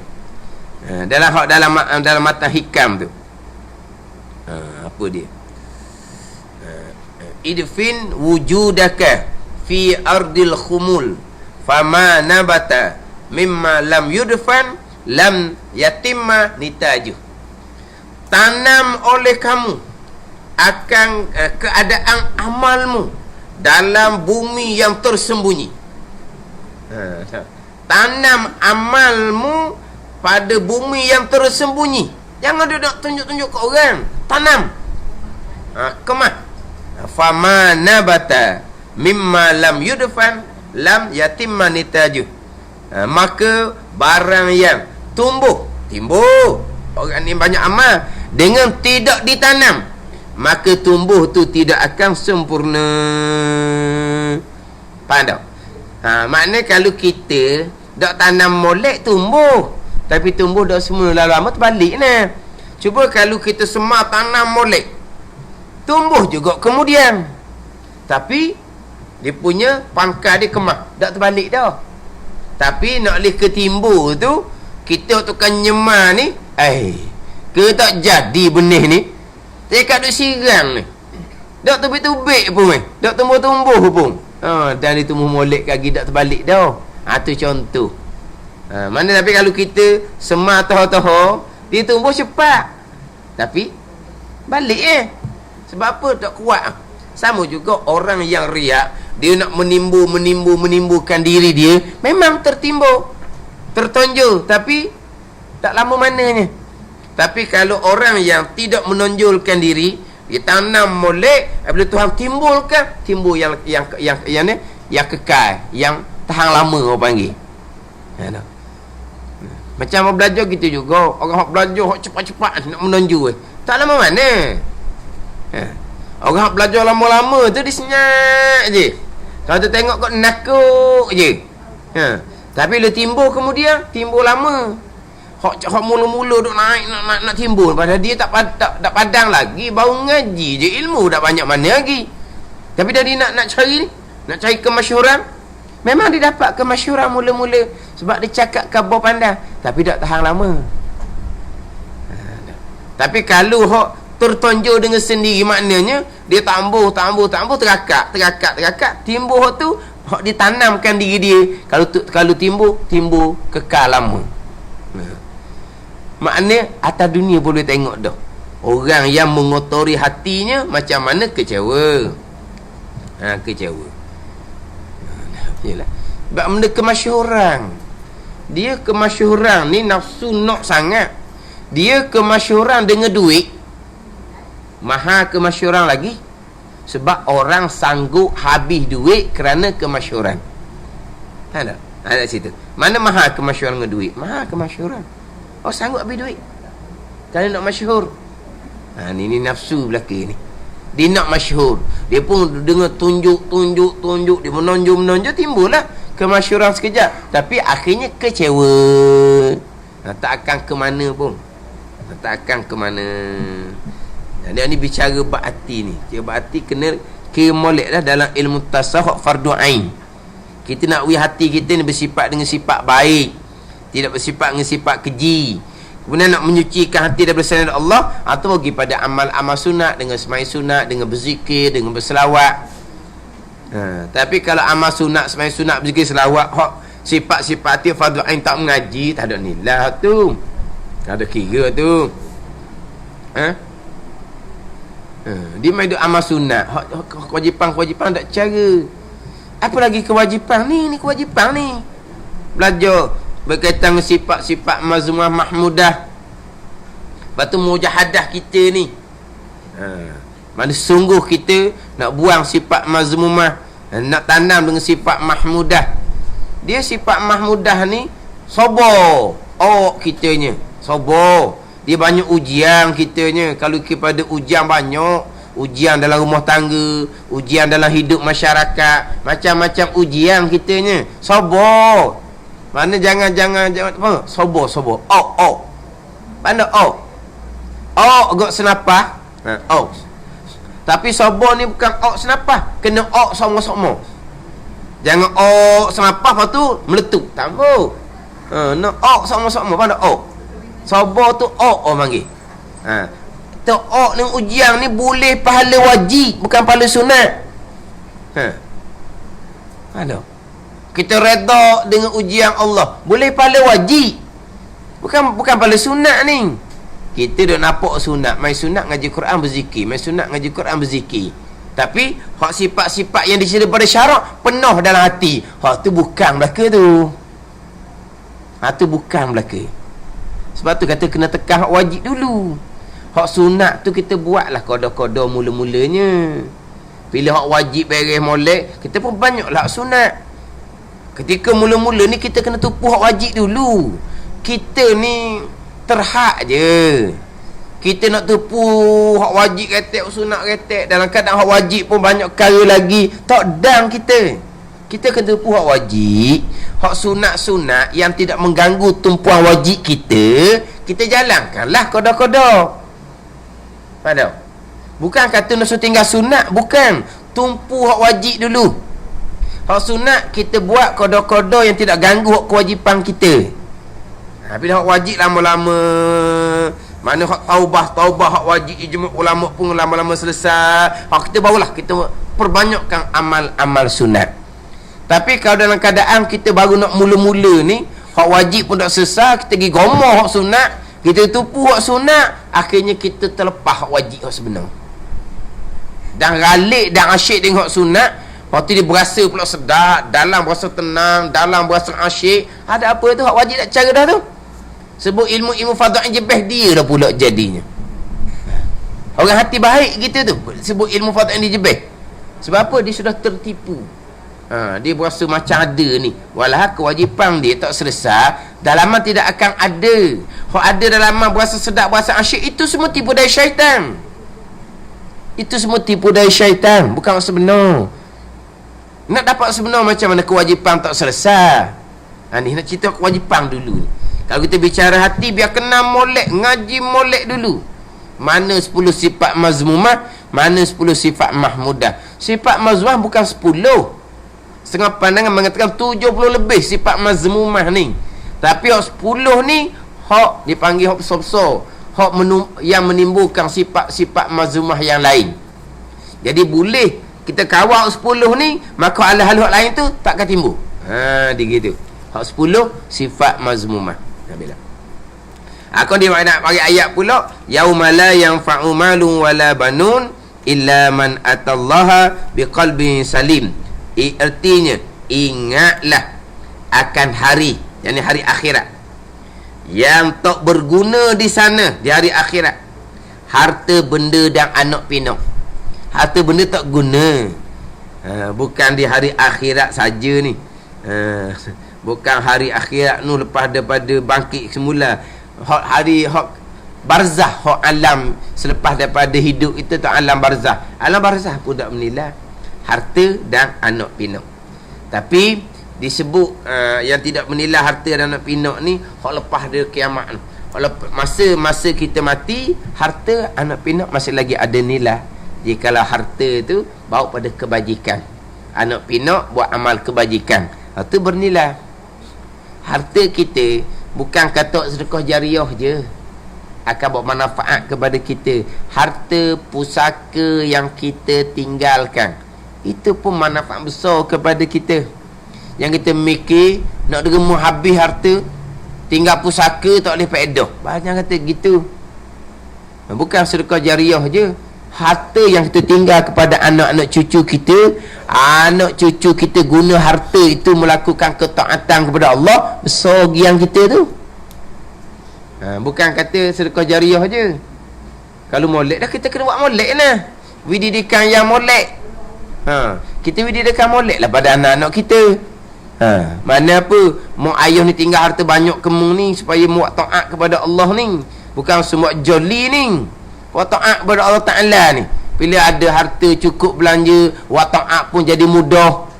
Dalam mata hikam tu. Apa dia? Idfin wujudaka fi ardil khumul fama nabata mimma lam yudfan lam yatimma nitajuh. Tanam oleh kamu akan keadaan amalmu dalam bumi yang tersembunyi. Tanam amalmu pada bumi yang tersembunyi. Jangan duduk tunjuk-tunjuk ke orang. Tanam. Kemah. Fama nabata mimma lam yudfan lam yatimma nitajuh. Maka barang yang timbul, orang ni banyak amal, dengan tidak ditanam, maka tumbuh tu tidak akan sempurna. Faham tak? Maknanya kalau kita tak tanam molek, tumbuh. Tapi tumbuh dah semua lama terbalik nah. Cuba kalau kita semua tanam molek, tumbuh juga kemudian. Tapi dia punya pangkal dia kemah, tak terbalik dah. Tapi nak leh ke timbul tu, kita tukang nyemar ni, ke tak jadi benih ni. Dekat duk sirang ni. Tak tubik-tubik pun tak tumbuh-tumbuh pun. Dan dia tumbuh molek kaki tak terbalik dah. Tu contoh. Mana tapi kalau kita semar tahu-tahu, dia tumbuh cepat, tapi balik sebab apa? Tak kuat. Sama juga orang yang riak, dia nak menimbulkan diri dia, memang tertimbul, tertonjol, tapi tak lama mananya. Tapi kalau orang yang tidak menonjolkan diri, dia tanam molek, bila Tuhan timbulkan, timbul yang kekal, yang tahan lama orang panggil. Macam orang belajar gitu juga. Orang belajar cepat-cepat nak menonjol, tak lama mana. Orang belajar lama-lama tu dia senyap je. Kalau tu tengok kau nakuk je. Tapi bila timbul kemudian, timbul lama. Hak mula-mula duk naik nak timbul, padahal dia tak padang lagi, baru ngaji je ilmu, dah banyak mana lagi. Tapi dari nak cari ni, nak cari kemasyhuran, memang dia dapat kemasyhuran mula-mula sebab dia cakap khabar pandang, tapi tak tahan lama. Tapi kalau hak tertonjol dengan sendiri, maknanya dia tambah terakak, timbul hak tu, hak ditanamkan diri dia. Kalau timbul kekal lama. Maknanya atas dunia boleh tengok dah orang yang mengotori hatinya macam mana kecewa. Kecewa. Yalah. Sebab benda kemasyhuran. Dia kemasyhuran ni nafsu nak sangat. Dia kemasyhuran dengan duit. Mahal kemasyhuran lagi. Sebab orang sanggup habis duit kerana kemasyhuran. Ada situ. Mana mahal kemasyhuran dengan duit? Mahal kemasyhuran. Oh, sanggup habis duit kerana nak masyhur. Ni nafsu belaka ni. Dia nak masyhur. Dia pun dengar tunjuk. Dia menonjol, timbullah kemasyhuran sekejap. Tapi akhirnya kecewa. Tak akan ke mana pun. Tak akan ke mana. Dia ni bicara bab hati ni. Bab hati kena kira molek dah dalam ilmu tasawuf fardu ain. Kita nak hati kita ni bersifat dengan sifat baik, tidak bersifat dengan sifat keji. Kemudian nak menyucikan hati daripada selain Allah, atau bagi pada amal-amal sunat, dengan semai sunat, dengan berzikir, dengan berselawat. Tapi kalau amal sunat, semai sunat, berzikir, selawat, sifat-sifat hati fardu ain tak mengaji, tak ada nilai tu. Tak ada kira tu. Dia main duk amal sunat, kewajipan tak cara. Apa lagi kewajipan ni kewajipan ni. Belajar berkaitan dengan sifat-sifat mazmumah mahmudah. Lepas tu mujahadah kita ni, mana sungguh kita nak buang sifat mazmumah, nak tanam dengan sifat mahmudah. Dia sifat mahmudah ni sabar. Kitanya sabar. Dia banyak ujian kitanya. Kalau kepada ujian banyak, ujian dalam rumah tangga, ujian dalam hidup masyarakat, macam-macam ujian kitanya. Sabar. Mana jangan apa? Sabar. Mana agak senapah. Tapi sabar ni bukan senapah, kena sama-sama. Jangan senapah lepas tu meletup. Tak apa. Nak sama-sama. Mana sabar tu panggil. Tu ni ujian ni boleh pahala wajib, bukan pahala sunat. Ada. Kita redha dengan ujian Allah, boleh pahala wajib, bukan pahala sunat ni. Kita dah nampak sunat, main sunat ngaji Quran berzikir, main sunat ngaji Quran berzikir. Tapi hak sifat-sifat yang disebut pada syarak penuh dalam hati, hak tu bukan belaka tu. Tu bukan belaka. Sebab tu kata kena tekan hak wajib dulu. Hak sunat tu kita buatlah koda-koda mula-mulanya. Bila hak wajib beres molek, kita pun banyaklah hak sunat. Ketika mula-mula ni kita kena tupu hak wajib dulu. Kita ni terhad je. Kita nak tupu hak wajib retek, sunat retek, dalam keadaan hak wajib pun banyak perkara lagi tak dang kita. Kita kena tupu hak wajib, hak sunat-sunat yang tidak mengganggu tumpuan wajib kita jalankanlah koda-koda. Faham? Bukan kata nak tinggal sunat, bukan. Tumpu hak wajib dulu. Hak sunat kita buat koda-koda yang tidak ganggu hak kewajipan kita. Bila hak wajib lama-lama, mana hak taubah hak wajib ijma' ulama pun lama-lama selesai, kita barulah kita perbanyakkan amal-amal sunat. Tapi kalau dalam keadaan kita baru nak mula-mula ni, hak wajib pun tak selesai, kita pergi gomoh hak sunat, kita tupu hak sunat, akhirnya kita terlepas hak wajib hak sebenar. Dan ralik dan asyik dengan hak sunat, waktu dia berasa pula sedap, dalam berasa tenang, dalam berasa asyik. Ada apa tu? Hak wajib tak cara dah tu. Sebut ilmu-ilmu fadha'in jebeh dia dah pula jadinya. Orang hati baik gitu tu, sebut ilmu fadha'in dia jebeh. Sebab apa? Dia sudah tertipu. Dia berasa macam ada ni, walau kewajipan dia tak selesai, dalaman tidak akan ada. Hak ada dalaman berasa sedap, berasa asyik, itu semua tipu daya syaitan. Itu semua tipu daya syaitan, bukan sebenar. Nak dapat sebenar macam mana kewajipan tak selesai. Ni nak cerita kewajipan dulu ni. Kalau kita bicara hati, biar kena molek, ngaji molek dulu. Mana 10 sifat mazmumah, mana 10 sifat mahmudah. Sifat mazmumah bukan 10. Setengah pandangan mengatakan 70 lebih sifat mazmumah ni. Tapi hak 10 ni, hak dipanggil hak besar-besar. Hak yang menimbulkan sifat-sifat mazmumah yang lain. Jadi boleh kita kawal 10 ni, maka hal-hal lain tu takkan timbul. Dia gitu. Hak 10 sifat mazmumah. Bila aku dia nak bagi ayat pula, yauma la yanfa'u malun wala banun illa man atallaha biqalbin salim. Artinya ingatlah akan hari, yakni hari akhirat, yang tak berguna di sana di hari akhirat, harta benda dan anak pinak. Harta benda tak guna. Bukan di hari akhirat saja ni. Bukan hari akhirat nu lepas daripada bangkit semula. Hari barzah, alam selepas daripada hidup itu, tak alam barzah. Alam barzah pun tak menilai harta dan anak pinak. Tapi disebut yang tidak menilai harta dan anak pinak ni lepas dia kiamat. Masa kita mati, harta anak pinak masih lagi ada nilai. Jikalau harta tu bawa pada kebajikan, anak pinak buat amal kebajikan, itu bernilai. Harta kita bukan kata sedekah jariah je akan bawa manfaat kepada kita. Harta pusaka yang kita tinggalkan, itu pun manfaat besar kepada kita. Yang kita mikir nak derma habis harta, tinggal pusaka tak boleh faedah. Banyak kata gitu. Bukan sedekah jariah je, harta yang kita tinggal kepada anak-anak cucu kita, anak cucu kita guna harta itu melakukan ketaatan kepada Allah, besar yang kita tu. Bukan kata sedekah jariah je. Kalau molek dah, kita kena buat molek lah. Wididikan yang molek. Kita wididikan molek lah pada anak-anak kita. Mana apa, mak ayah ni tinggal harta banyak kemung ni supaya buat taat kepada Allah ni. Bukan semua joli ni. Buat taat kepada Allah Ta'ala ni. Bila ada harta cukup belanja, buat taat pun jadi mudah.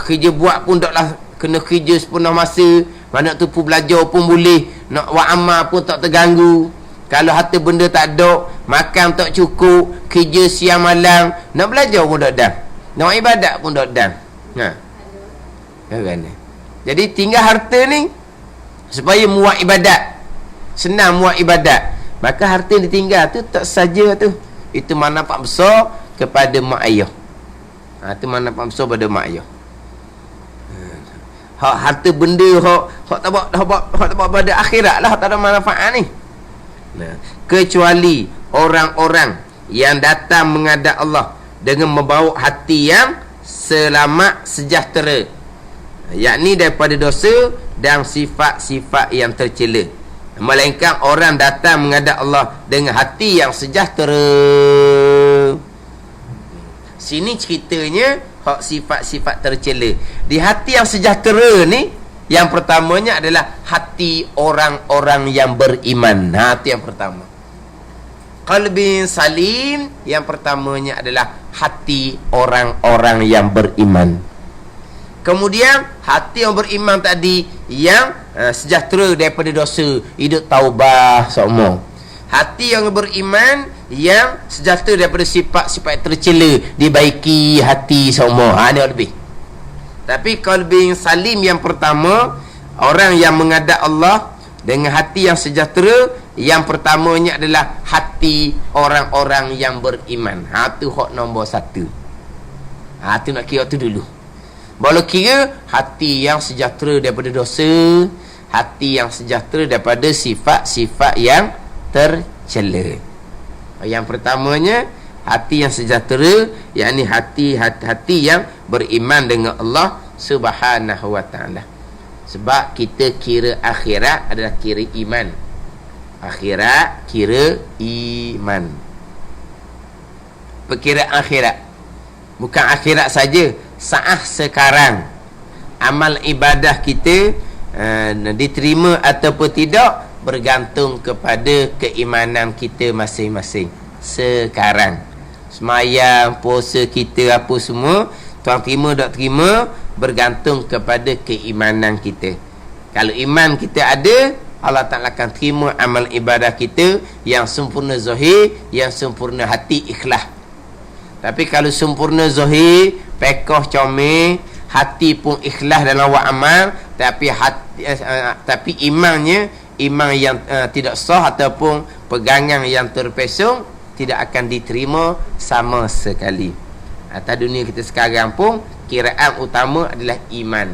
Kerja buat pun taklah kena kerja sepenuh masa. Mana tu pun belajar pun boleh. Nak buat amal pun tak terganggu. Kalau harta benda tak ada, makan tak cukup, kerja siang malam, nak belajar pun tak dan, nak ibadat pun tak dan. Kan? Jadi tinggal harta ni supaya muat ibadat, senang muat ibadat. Maka harta yang ditinggal tu tak saja tu, itu manfaat besar kepada mak ayah. Itu manfaat besar pada mak ayah. Harta benda hak tak buat pada akhirat lah, tak ada manfaat ni. Kecuali orang-orang yang datang menghadap Allah dengan membawa hati yang selamat sejahtera, yakni daripada dosa dan sifat-sifat yang tercela. Melainkan orang datang menghadap Allah dengan hati yang sejahtera. Sini ceritanya hak sifat-sifat tercela. Di hati yang sejahtera ni, yang pertamanya adalah hati orang-orang yang beriman. Hati yang pertama. Qalbin salim, yang pertamanya adalah hati orang-orang yang beriman. Kemudian hati yang beriman tadi yang sejahtera daripada dosa, hidup taubah semua. Hati yang beriman yang sejahtera daripada sifat-sifat tercela, dibaiki hati semua. Ni lebih. Tapi qalbin salim yang pertama, orang yang menghadap Allah dengan hati yang sejahtera, yang pertamanya adalah hati orang-orang yang beriman. Tu hak nombor 1. Tu nak kira tu dulu. Baru kira hati yang sejahtera daripada dosa, hati yang sejahtera daripada sifat-sifat yang tercela. Yang pertamanya hati yang sejahtera, yakni hati yang beriman dengan Allah Subhanahu wa ta'ala. Sebab kita kira akhirat adalah kira iman. Akhirat kira iman. Perkiraan akhirat, bukan akhirat saja, saat sekarang amal ibadah kita diterima ataupun tidak bergantung kepada keimanan kita masing-masing. Sekarang semayang, puasa kita apa semua, Tuhan terima tak terima bergantung kepada keimanan kita. Kalau iman kita ada, Allah Ta'ala akan terima amal ibadah kita yang sempurna zahir, yang sempurna hati, ikhlas. Tapi kalau sempurna zahir, pekoh comel, hati pun ikhlas dalam buat amal, tapi tapi imannya iman yang tidak sah ataupun pegangan yang terpesong, tidak akan diterima sama sekali. Atas dunia kita sekarang pun kiraan utama adalah iman.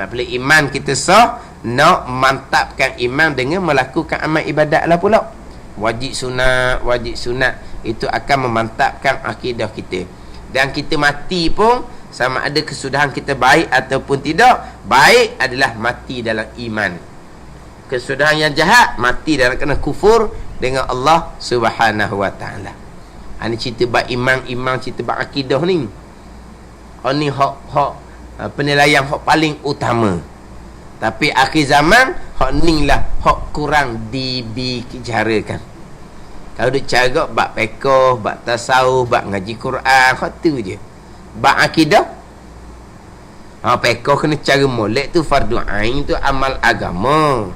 Bila iman kita sah, nak mantapkan iman dengan melakukan amal ibadat lah pula. Wajib sunat itu akan memantapkan akidah kita. Dan kita mati pun sama ada kesudahan kita baik ataupun tidak, baik adalah mati dalam iman. Kesudahan yang jahat, mati dalam kena kufur dengan Allah Subhanahu wa taala. Ini cerita bab iman, cerita bab akidah ni. Ini hak penilaian hak paling utama. Tapi akhir zaman, hak ni lah hak kurang dibicarakan. Kalau duk cara bab fiqh, bab tasawuf, bab ngaji Quran, hak tu je. Bab akidah, fiqh kena cara molek tu fardu ain, tu amal agama.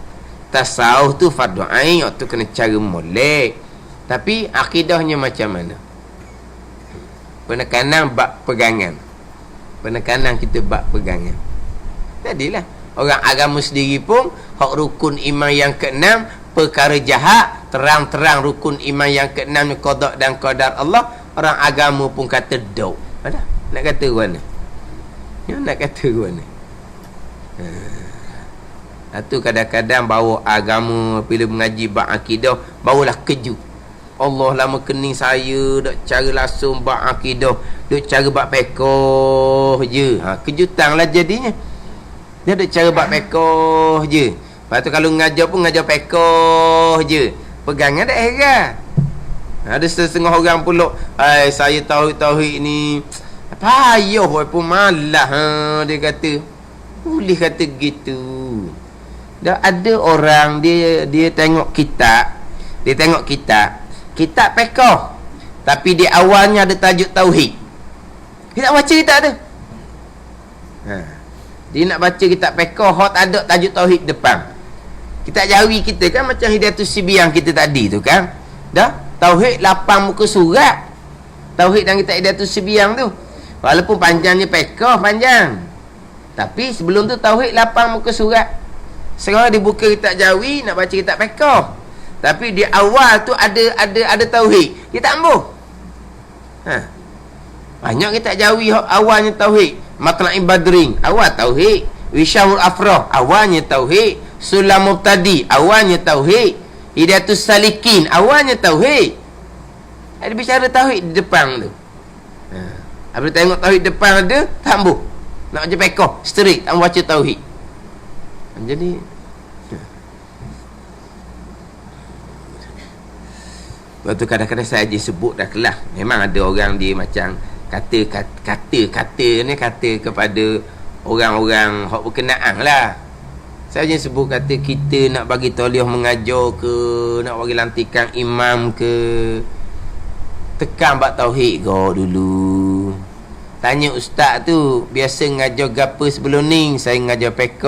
Tasawuf tu fardu ain, tu kena cara molek. Tapi akidahnya macam mana? Penekanan bab pegangan. Penekanan kita bab pegangan. Jadilah orang agama sendiri pun hak rukun iman yang keenam, perkara jahat, terang-terang rukun iman yang keenam, qada dan qadar Allah, orang agama pun kata dau. Ada nak kata mana? Ya, nak kata mana? Itu kadang-kadang bawa agama bila mengaji bab akidah, barulah kejut. Allah lama kening saya dak cara langsung bab akidah, dak cara bab fiqh je. Kejutanlah jadinya. Dia dak cara bab fiqh je. Lepas tu kalau ngajar pun ngajar fiqh je. Pegangan dak heran. Ada setengah orang pula, saya tauhid ni payah pun malah dia kata. Boleh kata gitu. Dah ada orang dia tengok kitab, kitab fiqh, tapi di awalnya ada tajuk tauhid. Dia nak baca kitab tu. Dia nak baca kitab fiqh, hak tak ada tajuk tauhid depan. Kitab Jawi kita kan macam Hidayatus Sibiyan kita tadi tu kan. Dah tauhid 8 muka surat. Tauhid dan kitab Hidayatus Sibiyan tu. Walaupun panjangnya fiqh panjang. Tapi sebelum tu tauhid 8 muka surat. Sekarang dia buka kitab Jawi nak baca kitab fiqh. Tapi di awal tu ada tauhid. Dia tak ambuh. Banyak kitab Jawi awalnya tauhid. Matla'in Badrin awal tauhid. Wisyaul Afrah awalnya tauhid. Sulam Mubtadi awalnya tauhid. Hidayatus Salikin awalnya tauhid. Ada bicara tauhid di depan tu. Apabila tengok tauhid depan ada, tak ambuh. Nak baca fiqh straight, tak baca tauhid. Jadi waktu kadang-kadang saya je sebut dah kelas. Memang ada orang dia macam kata ni kata kepada orang-orang hak berkenaan lah. Saya je sebut kata kita nak bagi tauliah mengajar ke, nak bagi lantikan imam ke, tekan bab tauhid go dulu. Tanya ustaz tu, biasa ngajar gapo sebelum ni? Saya ngajar fiqh.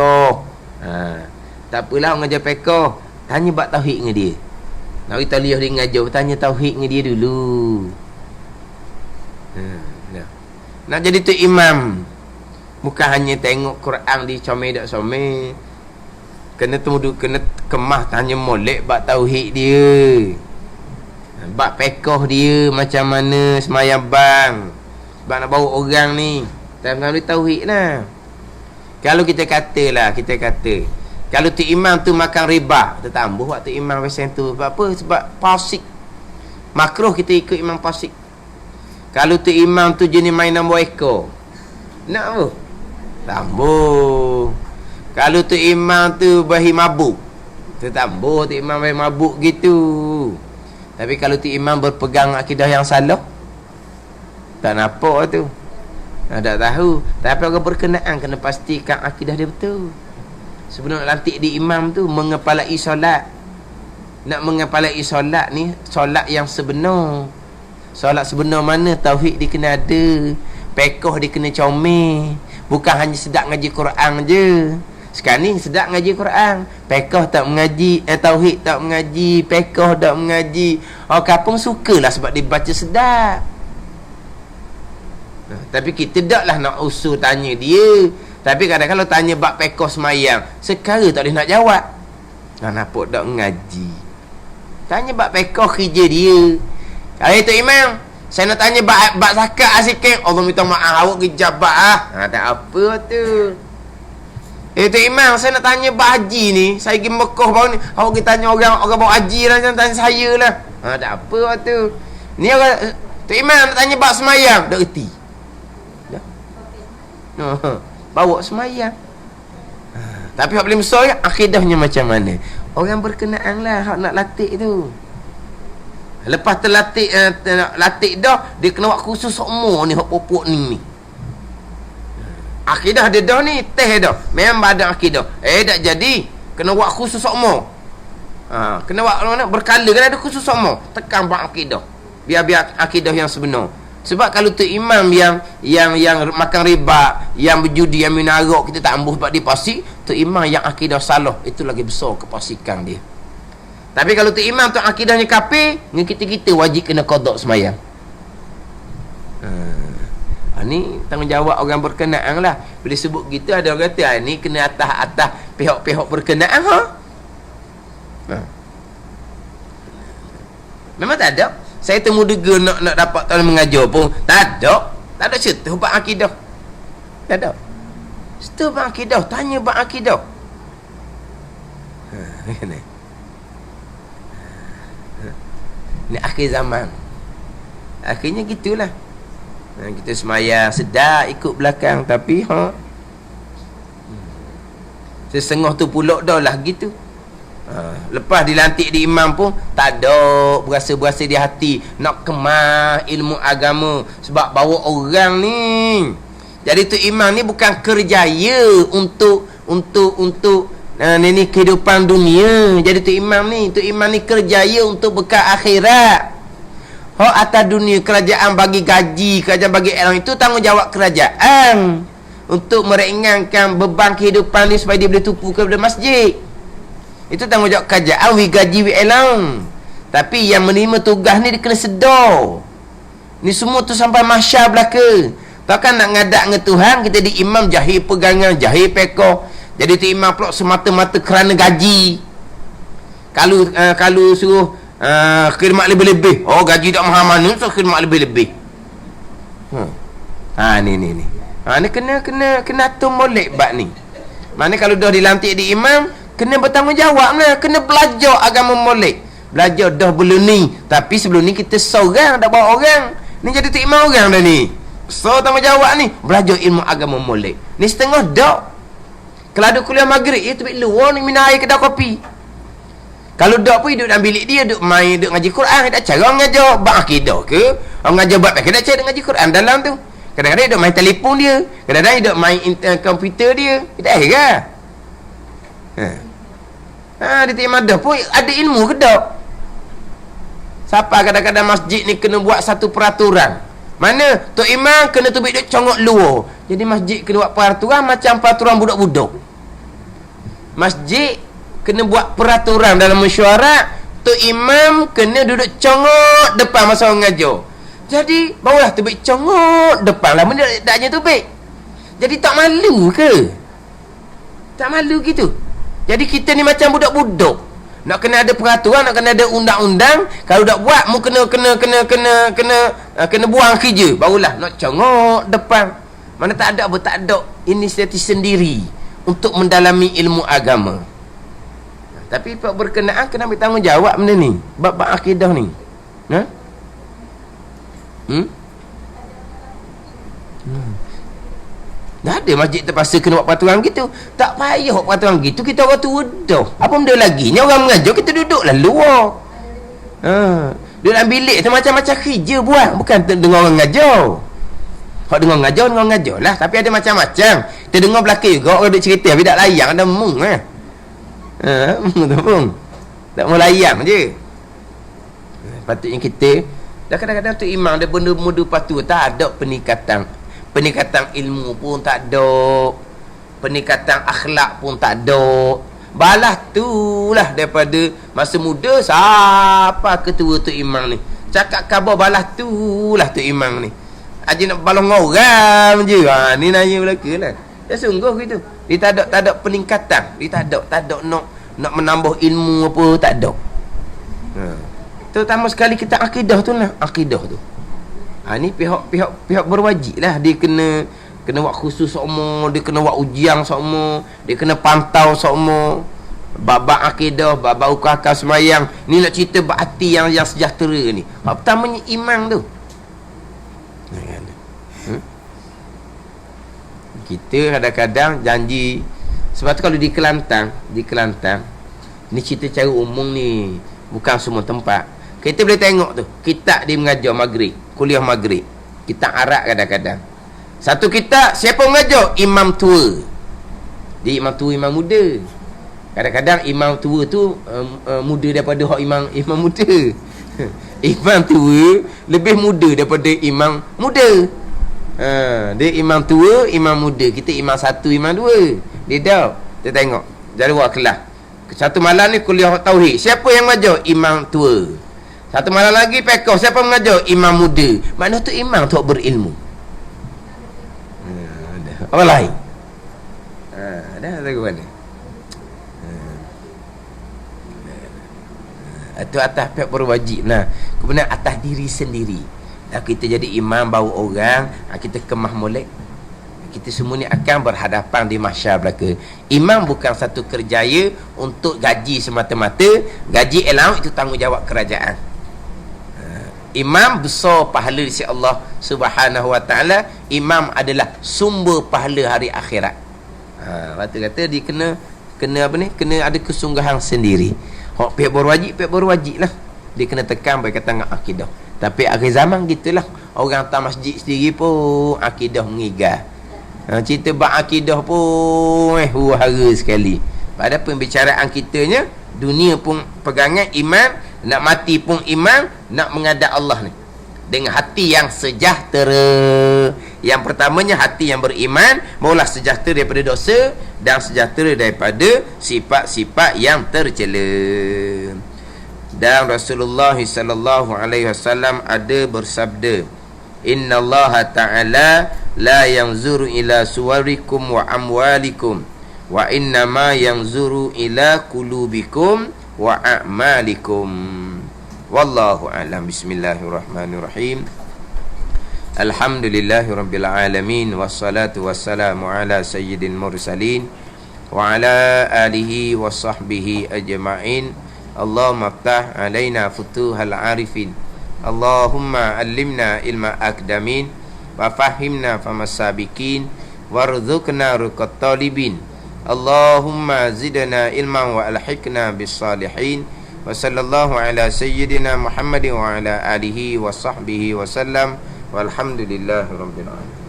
Tak apalah ngajar fiqh, tanya bab tauhid dengan dia. Nak bagi tauliah dia ngajar, tanya tauhid dengan dia dulu. Nak jadi tu imam, bukan hanya tengok Quran di comel dak somel. Kena kemah tanya molek bab tauhid dia, bab fiqh dia macam mana semayang bang. Sebab nak bawa orang ni time tauhid lah. Kalau kita kata kalau tu imam tu makan riba, kita tambah waktu imam macam tu. Sebab apa? Sebab fasik. Makruh kita ikut imam fasik. Kalau tu imam tu jenis main nombor ekor, nak apa? Tambah. Kalau tu imam tu bahi mabuk, kita tambah tu imam bahi mabuk gitu. Tapi kalau tu imam berpegang akidah yang salah, tak nampak tu. Tak tahu. Tapi orang berkenaan kena pastikan akidah dia betul. Sebelum nak lantik di imam tu, mengepalai solat. Nak mengepalai solat ni, solat yang sebenar. Solat sebenar mana? Tauhid dia kena ada, fiqh dia kena comel. Bukan hanya sedap ngaji Quran je. Sekarang ni sedap mengaji Quran, fiqh tak mengaji, tauhid tak mengaji, fiqh tak mengaji. Orang kampung sukalah sebab dia baca sedap. Tapi kita taklah nak usul tanya dia. Tapi kadang-kadang kalau tanya bab fiqh semayang, sekarang tak boleh nak jawab. Nampak tak mengaji. Tanya bab fiqh kerja dia. Kalau Tok Imam, saya nak tanya bab zakat sikit. Allah minta maaf, awak kejabat tak apa tu. Tok Imam, saya nak tanya bab haji ni. Saya pergi Mekah baru ni. Awak pergi tanya orang bawa haji lah, jangan tanya saya lah. Tak apa tu. Ni orang Tok Imam nak tanya bab semayang, tak reti. Bawa semayang. Tapi hak paling besar akidahnya macam mana. Orang berkenaan lah hak nak latih tu. Lepas terlatih latih dah, dia kena buat khusus umur ni hak popok ni. Akidah dia dah ni, teh dah. Memang badan akidah. Tak jadi. Kena buat khusus umur. Kena buat mana? Berkala kena ada khusus umur. Tekan buat akidah. Biar akidah yang sebenar. Sebab kalau tu imam yang makan riba, yang berjudi, yang minum arak, kita tak ambuh sebab dia fasik, tu imam yang akidah salah, itu lagi besar kefasikan dia. Tapi kalau tu imam tu akidahnya kafir, dengan kita wajib kena qada semayang. Ni tanggungjawab orang berkenaan lah. Bila sebut gitu, ada orang kata ni kena atas pihak-pihak berkenaan. Memang tak ada. Saya temu dega nak dapat tolong mengajar pun tak ada cerita bab akidah. Tak ada cerita bab akidah. Tanya bab akidah. Ni akhir zaman. Akhirnya gitulah. Kita semayang sedap ikut belakang, tapi sesengah tu pulak dah lah gitu. Lepas dilantik di imam pun tak ada berasa-berasa di hati nak kemah ilmu agama sebab bawa orang ni. Jadi tu imam ni bukan kerjaya untuk ni kehidupan dunia. Jadi tu imam ni kerjaya untuk bekal akhirat. Atas dunia kerajaan bagi gaji, kerajaan bagi ilmu, itu tanggungjawab kerajaan untuk meringankan beban kehidupan ni supaya dia boleh tupu kepada masjid. Itu tanggungjawab kerajaan, wi gaji wi ilmu. Tapi yang menerima tugas ni dia kena sedar. Ni semua tu sampai mahsyar belaka. Takkan nak ngadak dengan Tuhan, kita di imam jahil pegangan, jahil pekah. Jadi tu imam pula semata-mata kerana gaji. Kalau suruh khidmat lebih-lebih, gaji tak mahal mana, so khidmat lebih-lebih. Ni kena atur molek bab ni. Mana kalau dah dilantik di imam, kena bertanggungjawab lah, kena belajar agama molek. Belajar dah belum ni, tapi sebelum ni kita seorang dah bawa orang. Ni jadi tu imam orang dah ni. So tanggungjawab ni belajar ilmu agama molek. Ni setengah dak. Kalau ada kuliah maghrib, tu luar ni minum air kedai kopi. Kalau dak pun duduk dalam bilik dia, duduk main, duduk ngaji Quran. Tak cara orang ngajar bab akidah ke, orang ngajar bab tak cara ngaji Quran dalam tu. Kadang-kadang dia duduk main telefon dia, kadang-kadang dia duduk main komputer dia. Kita heran. Dia tak madah pun ada ilmu ke tak? Siapa kadang-kadang masjid ni kena buat satu peraturan. Mana Tok Imam kena tubik duk congok luar. Jadi masjid kena buat peraturan macam peraturan budak-budak. Masjid kena buat peraturan dalam mesyuarat, Tok Imam kena duduk congok depan masa orang ngajar. Jadi barulah tubik congok depan lah, benda tak je tubik. Jadi tak malu ke? Tak malu gitu. Jadi kita ni macam budak-budak. Nak kena ada peraturan, nak kena ada undang-undang. Kalau tak buat, mu kena buang kerja. Barulah nak congok depan. Mana tak ada apa, tak ada inisiatif sendiri untuk mendalami ilmu agama. Tapi pak berkenaan kena ambil tanggungjawab benda ni. Bab akidah ni. Dah ada masjid terpaksa kena buat peraturan gitu. Tak payah buat peraturan gitu, kita orang tua dah. Apa benda lagi ni, orang mengajar kita duduklah luar. Duduk dalam bilik tu macam-macam kerja buat, bukan dengar orang mengajar. Kalau dengar mengajar lah. Tapi ada macam-macam. Kita dengar belakang juga orang duduk cerita, tapi tak layang, ada mung tak mau layang je. Patutnya kita dah kadang-kadang tu imam dia benda-benda patut tak ada peningkatan ilmu pun tak ada. peningkatan akhlak pun tak ada. Balas tu lah daripada masa muda siapa ketua tu imam ni. Cakap khabar balas tu lah tu imam ni. Aja nak balong orang je. Ni nanya belaka lah. Dia sungguh gitu. Dia tak ada peningkatan. Dia tak ada nak menambah ilmu apa, tak ada. Terutama sekali kita akidah tu lah. Akidah tu. Ni pihak berwajib lah. Dia kena buat khusus semua, dia kena buat ujian semua, dia kena pantau semua. Babak akidah, babak ukah-ukah semayang. Ni nak cerita berhati yang sejahtera ni. Hak pertamanya imam tu. Kita kadang-kadang janji. Sebab tu kalau di Kelantan, ni cerita cara umum ni, bukan semua tempat. Kita boleh tengok tu, kitab dia mengajar maghrib, kuliah maghrib. Kitab Arab kadang-kadang. Satu kitab, siapa mengajar? Imam tua. Dia imam tua, imam muda. Kadang-kadang imam tua tu muda daripada hak imam muda. Imam tua lebih muda daripada imam muda. Dia imam tua, imam muda. Kita imam satu, imam dua. Dia dah. Kita tengok jadual kelas. Satu malam ni kuliah tauhid. Siapa yang mengajar? Imam tua. Satu malam lagi pekoh. Siapa mengajar? Imam muda. Maknanya tu imam tu berilmu. Orang lain. Dah tahu mana. Itu atas pihak berwajib lah. Kemudian atas diri sendiri. Kita jadi imam bawa orang, kita kemah molek. Kita semua ni akan berhadapan di mahsyar belaka. Imam bukan satu kerjaya untuk gaji semata-mata. Gaji allowance itu tanggungjawab kerajaan. Imam besar pahala di sisi Allah Subhanahu wa taala. Imam adalah sumber pahala hari akhirat. Kata dia kena apa ni? Kena ada kesungguhan sendiri. Hak pihak berwajib lah. Dia kena tekan bagi kata dengan akidah. Tapi akhir zaman gitulah. Orang tak masjid sendiri pun akidah mengigal. Cerita bab akidah pun huru-hara sekali. Pada pembicaraan kitanya, dunia pun pegangan iman, nak mati pun iman, nak menghadap Allah ni dengan hati yang sejahtera. Yang pertamanya hati yang beriman, maulah sejahtera daripada dosa dan sejahtera daripada sifat-sifat yang tercela. Dan Rasulullah sallallahu alaihi wasallam ada bersabda, innallaha ta'ala la yanzuru ila suwarikum wa amwalikum wa innama yanzuru ila qulubikum wa a'malikum. Wallahu a'lam. Bismillahirrahmanirrahim. Alhamdulillahi rabbil alamin, wassalatu wassalamu ala sayyidil mursalin wa ala alihi wa sahbihi ajma'in. Allahumma aftah alaina futuhal arifin. Allahumma allimna ilma akdamin wa fahimna famas sabiqin warzuqna ruqat talibin. Allahumma zidna ilman wa alhiqna bis salihin. Wa sallallahu ala sayyidina Muhammadin wa ala alihi wa sahbihi wa sallam. Walhamdulillahi rabbil alamin.